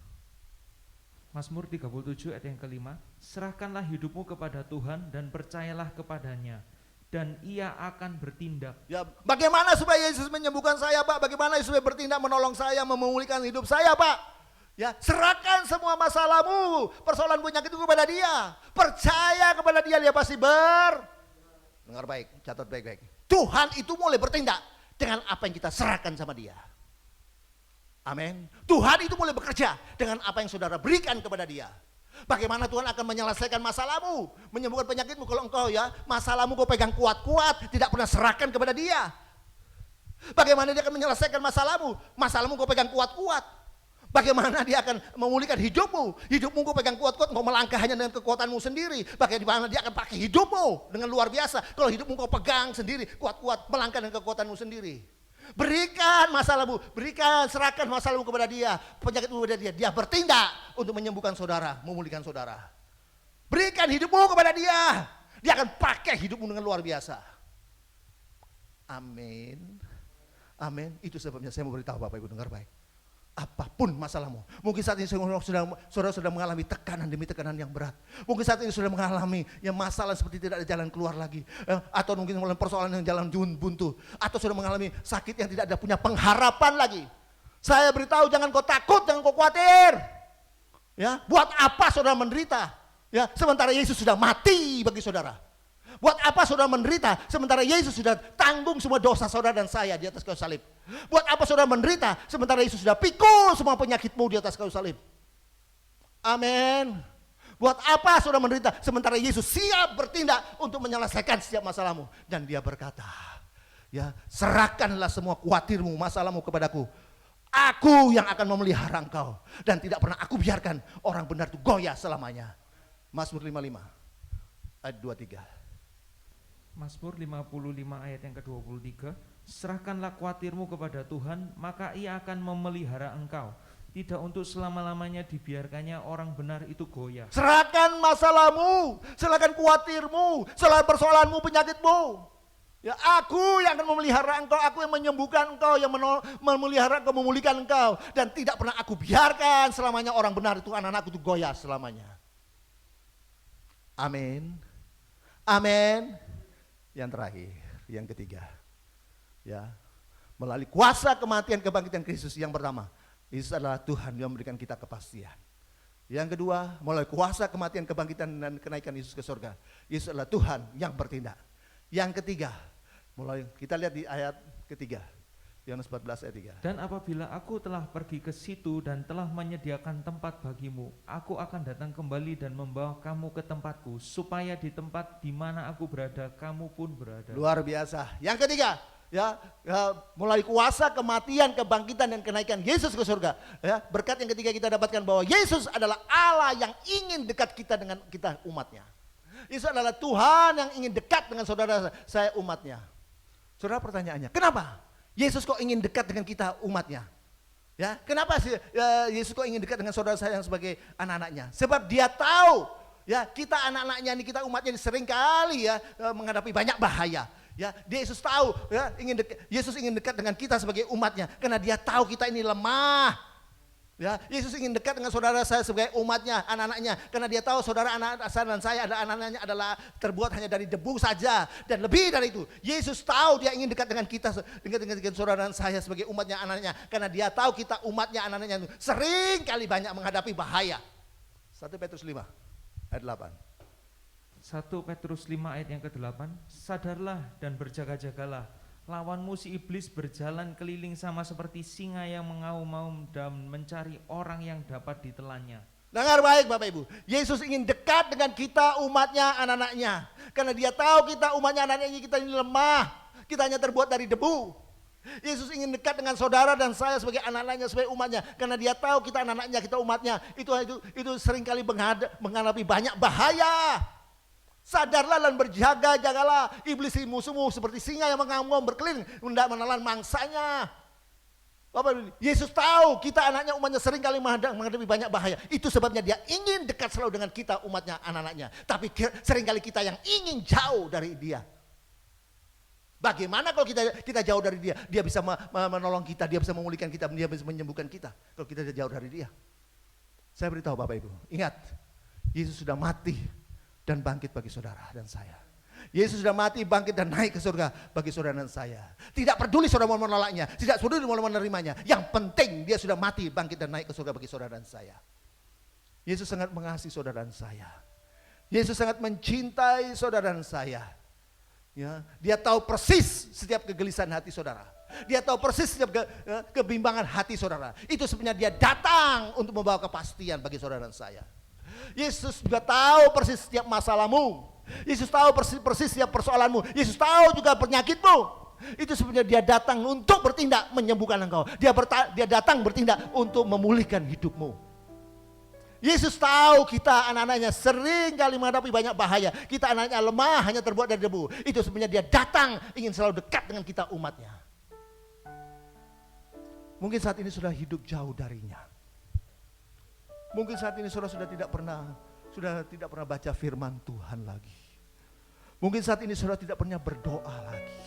Mazmur 37 ayat yang kelima, serahkanlah hidupmu kepada Tuhan dan percayalah kepadanya, dan ia akan bertindak. Ya, bagaimana supaya Yesus menyembuhkan saya Pak? Bagaimana Yesus bertindak menolong saya, memulihkan hidup saya Pak? Ya, serahkan semua masalahmu, persoalan penyakit itu kepada dia. Percaya kepada dia, dia pasti dengar baik, catat baik-baik. Tuhan itu mulai bertindak dengan apa yang kita serahkan sama dia. Amin. Tuhan itu mulai bekerja dengan apa yang saudara berikan kepada dia. Bagaimana Tuhan akan menyelesaikan masalahmu, menyembuhkan penyakitmu kalau engkau ya masalahmu kau pegang kuat-kuat, tidak pernah serahkan kepada dia. Bagaimana dia akan menyelesaikan masalahmu kau pegang kuat-kuat. Bagaimana dia akan memulihkan hidupmu kau pegang kuat-kuat, kau melangkah hanya dengan kekuatanmu sendiri. Bagaimana dia akan pakai hidupmu dengan luar biasa, kalau hidupmu kau pegang sendiri, kuat-kuat, melangkah dengan kekuatanmu sendiri. Berikan masalahmu, serahkan masalahmu kepada dia, penyakitmu kepada dia. Dia bertindak untuk menyembuhkan saudara, memulihkan saudara. Berikan hidupmu kepada dia, dia akan pakai hidupmu dengan luar biasa. Amin. Amin. Itu sebabnya saya mau beritahu Bapak Ibu dengar baik. Apapun masalahmu, mungkin saat ini saudara sudah mengalami tekanan demi tekanan yang berat. Mungkin saat ini sudah mengalami yang masalah seperti tidak ada jalan keluar lagi, atau mungkin mengalami persoalan yang jalan buntu, atau sudah mengalami sakit yang tidak ada punya pengharapan lagi. Saya beritahu, jangan kau takut, jangan kau khawatir. Ya, buat apa saudara menderita? Ya, sementara Yesus sudah mati bagi saudara. Buat apa saudara menderita sementara Yesus sudah tanggung semua dosa saudara dan saya di atas kayu salib? Buat apa saudara menderita sementara Yesus sudah pikul semua penyakitmu di atas kayu salib? Amin. Buat apa saudara menderita sementara Yesus siap bertindak untuk menyelesaikan setiap masalahmu? Dan dia berkata, ya, serahkanlah semua khawatirmu, masalahmu kepadaku. Aku yang akan memelihara engkau dan tidak pernah aku biarkan orang benar itu goyah selamanya. Mazmur 55 ayat 23. Mazmur 55 ayat yang ke-23, serahkanlah khawatirmu kepada Tuhan, maka ia akan memelihara engkau. Tidak untuk selama-lamanya dibiarkannya orang benar itu goyah. Serahkan masalahmu, serahkan khawatirmu, serahkan persoalanmu, penyakitmu. Ya, aku yang akan memelihara engkau, aku yang menyembuhkan engkau, yang memelihara engkau, memulihkan engkau. Dan tidak pernah aku biarkan selamanya orang benar itu, anak-anakku itu goyah selamanya. Amin. Amin. Yang terakhir, yang ketiga, ya, melalui kuasa kematian kebangkitan Kristus. Yang pertama, Yesus adalah Tuhan yang memberikan kita kepastian. Yang kedua, melalui kuasa kematian kebangkitan dan kenaikan Yesus ke surga, Yesus adalah Tuhan yang bertindak. Yang ketiga, mulai kita lihat di ayat ketiga, Yohanes 14 ayat 3. Dan apabila aku telah pergi ke situ dan telah menyediakan tempat bagimu, aku akan datang kembali dan membawa kamu ke tempatku, supaya di tempat di mana aku berada, kamu pun berada. Luar biasa. Yang ketiga, ya, mulai kuasa kematian, kebangkitan dan kenaikan Yesus ke surga. Ya, berkat yang ketiga kita dapatkan bahwa Yesus adalah Allah yang ingin dekat kita dengan kita umatnya. Yesus adalah Tuhan yang ingin dekat dengan saudara saya umatnya. Saudara, pertanyaannya, kenapa Yesus kok ingin dekat dengan kita umatnya? Ya, kenapa sih Yesus kok ingin dekat dengan saudara saya yang sebagai anak-anaknya? Sebab dia tahu, ya kita anak-anaknya ini, kita umatnya ini sering kali ya menghadapi banyak bahaya. Ya, Yesus tahu, ya Yesus ingin dekat dengan kita sebagai umatnya, karena dia tahu kita ini lemah. Ya, Yesus ingin dekat dengan saudara saya sebagai umatnya, anak-anaknya, karena dia tahu saudara anak saya dan saya ada anak-anaknya adalah terbuat hanya dari debu saja, dan lebih dari itu. Yesus tahu dia ingin dekat dengan kita, dengan saudara dan saya sebagai umatnya, anak-anaknya, karena dia tahu kita umatnya, anak-anaknya sering kali banyak menghadapi bahaya. 1 Petrus 5 ayat 8. 1 Petrus 5 ayat yang ke-8, sadarlah dan berjaga-jagalah. Lawanmu si iblis berjalan keliling sama seperti singa yang mengaum-ngaum dan mencari orang yang dapat ditelannya. Dengar baik Bapak Ibu, Yesus ingin dekat dengan kita umatnya, anak-anaknya. Karena dia tahu kita umatnya, anak-anaknya, kita ini lemah. Kita hanya terbuat dari debu. Yesus ingin dekat dengan saudara dan saya sebagai anak-anaknya, sebagai umatnya. Karena dia tahu kita anak-anaknya, kita umatnya. Itu seringkali menghadapi banyak bahaya. Sadarlah dan berjaga-jagalah, iblis musuhmu seperti singa yang mengaum-ngaum berkeliling hendak menelan mangsanya. Bapak, Yesus tahu kita anaknya, umatnya sering kali menghadapi banyak bahaya. Itu sebabnya dia ingin dekat selalu dengan kita umatnya, anak-anaknya. Tapi sering kali kita yang ingin jauh dari dia. Bagaimana kalau kita jauh dari dia? Dia bisa menolong kita, dia bisa memulihkan kita, dia bisa menyembuhkan kita. Kalau kita jauh dari dia. Saya beritahu Bapak Ibu, ingat, Yesus sudah mati dan bangkit bagi saudara dan saya. Yesus sudah mati, bangkit dan naik ke surga bagi saudara dan saya. Tidak peduli saudara mau menolaknya, tidak peduli mau menerimanya. Yang penting dia sudah mati, bangkit dan naik ke surga bagi saudara dan saya. Yesus sangat mengasihi saudara dan saya. Yesus sangat mencintai saudara dan saya. Ya, dia tahu persis setiap kegelisahan hati saudara. Dia tahu persis setiap kebimbangan hati saudara. Itu sebenarnya dia datang untuk membawa kepastian bagi saudara dan saya. Yesus juga tahu persis setiap masalahmu. Yesus tahu persis setiap persoalanmu. Yesus tahu juga penyakitmu. Itu sebenarnya dia datang untuk bertindak menyembuhkan engkau. Dia datang bertindak untuk memulihkan hidupmu. Yesus tahu kita anak-anaknya sering kali menghadapi banyak bahaya. Kita anaknya lemah, hanya terbuat dari debu. Itu sebenarnya dia datang ingin selalu dekat dengan kita umatnya. Mungkin saat ini sudah hidup jauh darinya. Mungkin saat ini saudara sudah tidak pernah baca firman Tuhan lagi. Mungkin saat ini saudara tidak pernah berdoa lagi.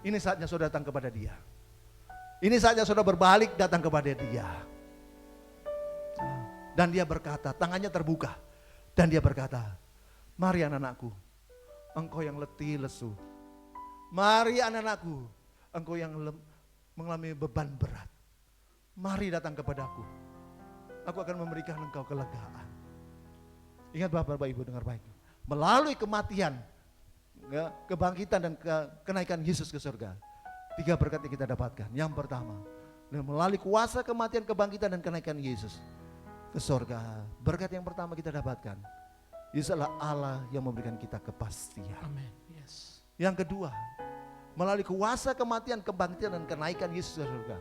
Ini saatnya saudara datang kepada dia. Ini saatnya saudara berbalik datang kepada dia. Dan dia berkata, tangannya terbuka. Dan dia berkata, mari anak-anakku, engkau yang letih lesu. Mari anak-anakku, engkau yang mengalami beban berat. Mari datang kepadaku. Aku akan memberikan engkau kelegaan. Ingat Bapak Ibu, dengar baik. Melalui kematian, kebangkitan dan kenaikan Yesus ke surga. 3 berkat yang kita dapatkan. Yang pertama, melalui kuasa kematian, kebangkitan dan kenaikan Yesus ke surga. Berkat yang pertama kita dapatkan, Yesus adalah Allah yang memberikan kita kepastian. Amin. Yes. Yang kedua, melalui kuasa kematian, kebangkitan dan kenaikan Yesus ke surga.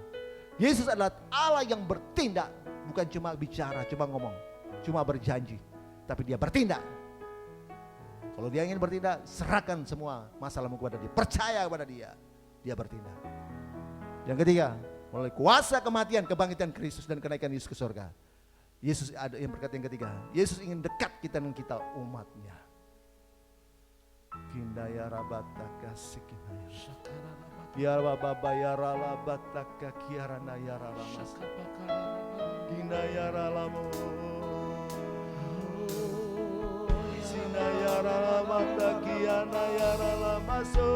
Yesus adalah Allah yang bertindak, bukan cuma bicara, cuma ngomong, cuma berjanji, tapi dia bertindak. Kalau dia ingin bertindak, serahkan semua masalahmu kepada dia, percaya kepada dia, dia bertindak. Yang ketiga, melalui kuasa kematian, kebangkitan Kristus dan kenaikan Yesus ke surga. Yesus ada yang berkata yang ketiga, Yesus ingin dekat kita dengan kita umatnya. Kindaya rabata kasikina. Ya baba ya rala bataka kiarana ya rala mas. Kina ya rala mo. Sina ya rala mata kiana ya rala maso.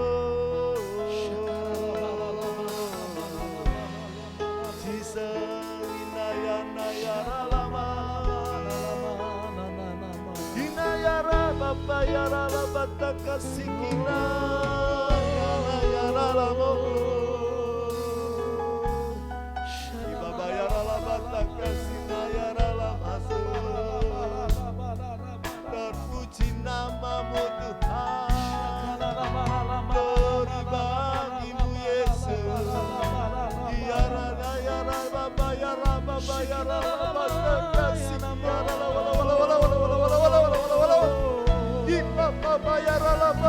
Jisa ina ya na ya rala ma. Kina ya rala baba ya rala bataka sikina. Terpuji namamu Tuhan, beri bagimu Yesus. Ya Rana ya Rana ya Rana ya Rana kasih ya Rana Baba ya Rana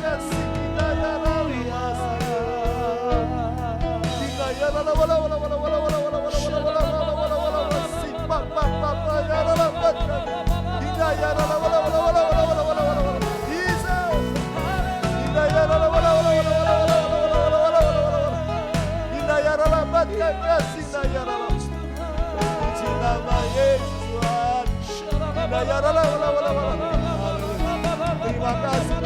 kasih ya Rana ya Rana Terima kasih.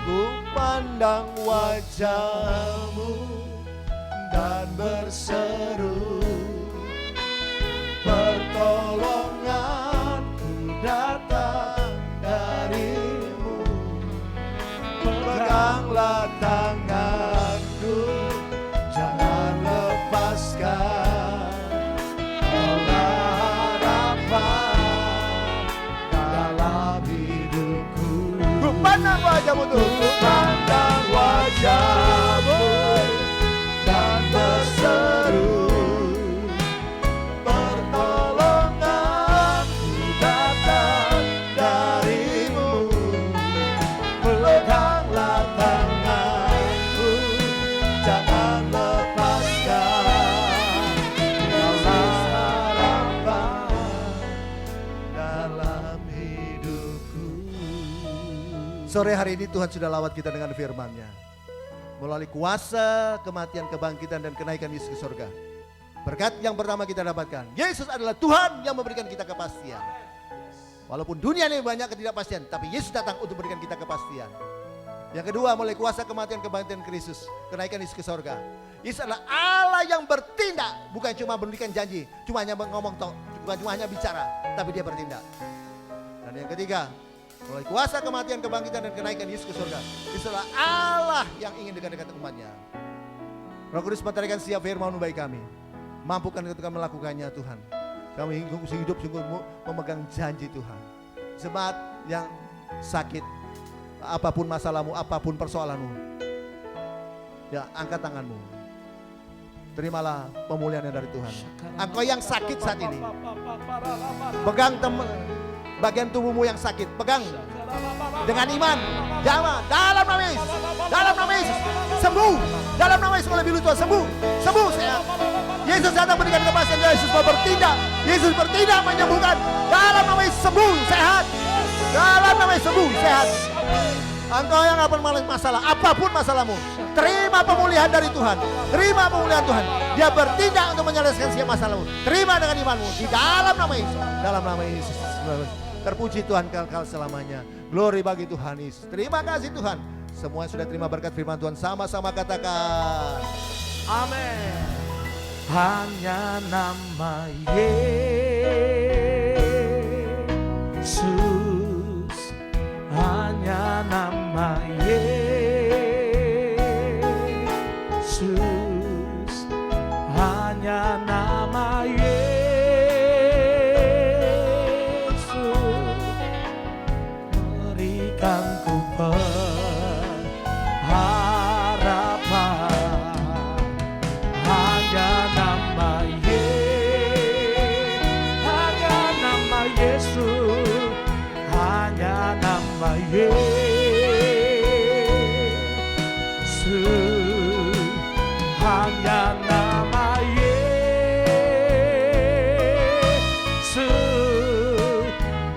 Ku pandang wajahmu dan berseru, pertolonganku datang darimu. Peganglah tanganku, jangan lepaskan. Kaulah harapan dalam hidupku. Ku pandang wajahmu tuh, ku pandang wajahmu dan berseru, pertolonganku datang darimu. Peganglah tanganku, jangan lepaskan. Kaulah harapan dalam hidupku. Sore hari ini Tuhan sudah lawat kita dengan firman-Nya. Melalui kuasa, kematian, kebangkitan, dan kenaikan Yesus ke surga. Berkat yang pertama kita dapatkan, Yesus adalah Tuhan yang memberikan kita kepastian. Walaupun dunia ini banyak ketidakpastian, tapi Yesus datang untuk memberikan kita kepastian. Yang kedua, melalui kuasa kematian, kebangkitan Kristus, kenaikan Yesus ke surga. Yesus adalah Allah yang bertindak, bukan cuma memberikan janji, cuma hanya ngomong toh, bukan cuma hanya bicara, tapi dia bertindak. Dan yang ketiga, melalui kuasa kematian, kebangkitan, dan kenaikan Yesus ke surga. Yesus adalah Allah yang ingin dekat-dekat umatnya. Roh Kudus mentarikan siap firman-Mu bagi kami. Mampukan kita melakukannya Tuhan. Kami hidup sungguh memegang janji Tuhan. Jemaat yang sakit, apapun masalahmu, apapun persoalanmu, ya angkat tanganmu. Terimalah pemulihan dari Tuhan. Engkau yang sakit saat ini, pegang bagian tubuhmu yang sakit, pegang dengan iman. Jangan, dalam nama Yesus, dalam nama Yesus, sembuh, dalam nama Yesus. Lebih Tuhan, sembuh, sembuh sehat. Yesus datang memberikan kepastian, Yesus mau bertindak, Yesus bertindak menyembuhkan. Dalam nama Yesus, sembuh, sehat. Dalam nama Yesus, sembuh, sehat. Engkau yang apa masalah, apapun masalahmu, terima pemulihan dari Tuhan, terima pemulihan Tuhan. Dia bertindak untuk menyelesaikan setiap masalahmu. Terima dengan imanmu di dalam nama Yesus, dalam nama Yesus. Terpuji Tuhan kekal selamanya. Glory bagi Tuhan Yesus. Terima kasih Tuhan. Semua sudah terima berkat firman Tuhan, sama-sama katakan Amin. Hanya nama Yesus, hanya nama Yesus, hanya nama Yesus berikan ku pengharapan. Hanya nama Yesus, hanya nama Yesus, hanya nama Yesus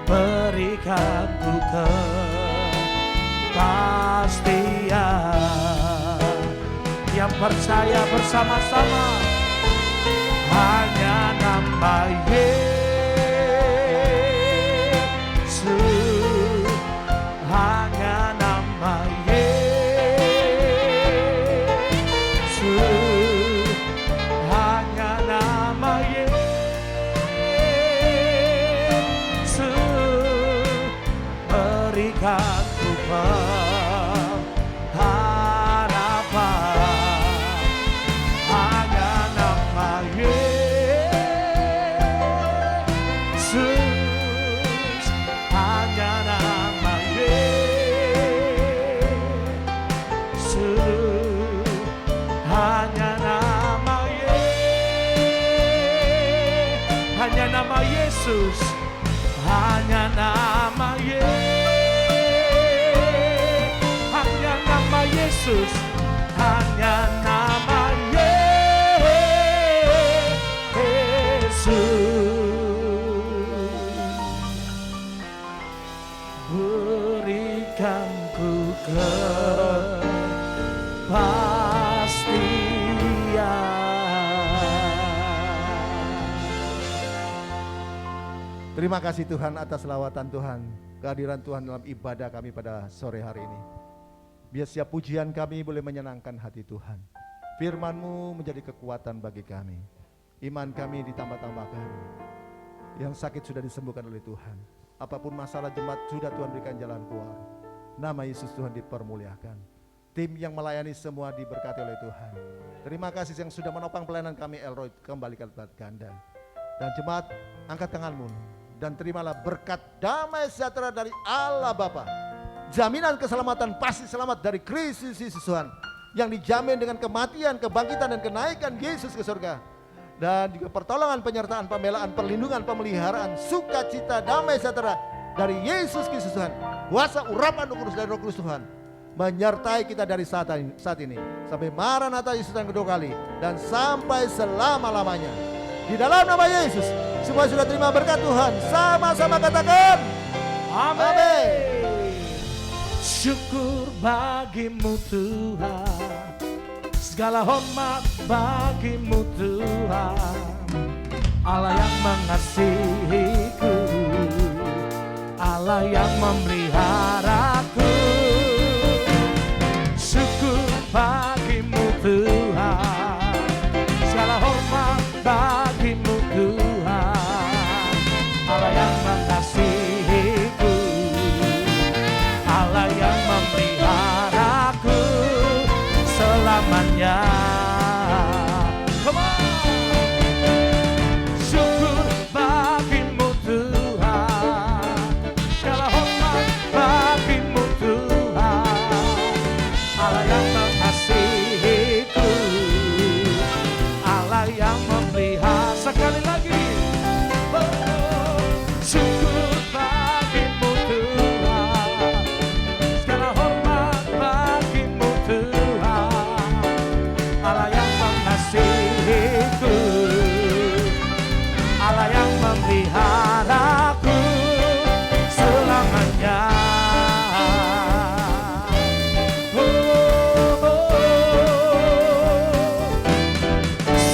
berikan ku kepastian. Yang percaya bersama-sama, hanya nama Yesus, hanya nama Yesus, hanya nama Yesus berikan ku pengharapan. Hanya nama Yesus, hanya nama Yesus, hanya nama Yesus Yesus, hanya nama hanya nama Yesus, hanya nama Yesus. Berikan ku kepastian. Terima kasih Tuhan atas lawatan Tuhan, kehadiran Tuhan dalam ibadah kami pada sore hari ini. Biar setiap pujian kami boleh menyenangkan hati Tuhan. Firman-Mu menjadi kekuatan bagi kami. Iman kami ditambah-tambahkan. Yang sakit sudah disembuhkan oleh Tuhan. Apapun masalah jemaat sudah Tuhan berikan jalan keluar. Nama Yesus Tuhan dipermuliakan. Tim yang melayani semua diberkati oleh Tuhan. Terima kasih yang sudah menopang pelayanan kami Elroy, kembali ke tempat ganda. Dan jemaat, angkat tanganmu dan terimalah berkat damai sejahtera dari Allah Bapa. Jaminan keselamatan pasti selamat dari Kristus Yesus Tuhan, yang dijamin dengan kematian, kebangkitan dan kenaikan Yesus ke surga. Dan juga pertolongan, penyertaan, pembelaan, perlindungan, pemeliharaan, sukacita, damai sejahtera dari Yesus Kristus Tuhan. Kuasa urapan Roh Kudus dari Roh Kudus Tuhan menyertai kita dari saat ini sampai Maranatha Yesus yang kedua kali dan sampai selama-lamanya. Di dalam nama Yesus, semua sudah terima berkat Tuhan. Sama-sama katakan amin. Syukur bagimu Tuhan, segala hormat bagimu Tuhan. Allah yang mengasihiku, Allah yang memeliharaku. Syukur bagimu Tuhan, segala hormat bagimu Tuhan. Allah yang mengasihiku, Allah yang memeliharaku selamanya. Come on. Syukur bagimu Tuhan, segala hormat bagimu Tuhan. Allah yang mengasihiku, Allah yang memelihara. Sekali lagi. Oh, syukur bagimu Tuhan, segala hormat bagimu Tuhan. Allah yang mengasihiku, Allah yang memeliharaku selamanya.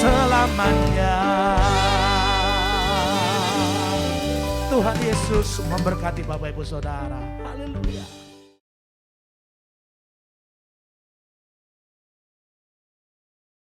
Selamanya. Tuhan Yesus memberkati Bapak Ibu Saudara. Haleluya.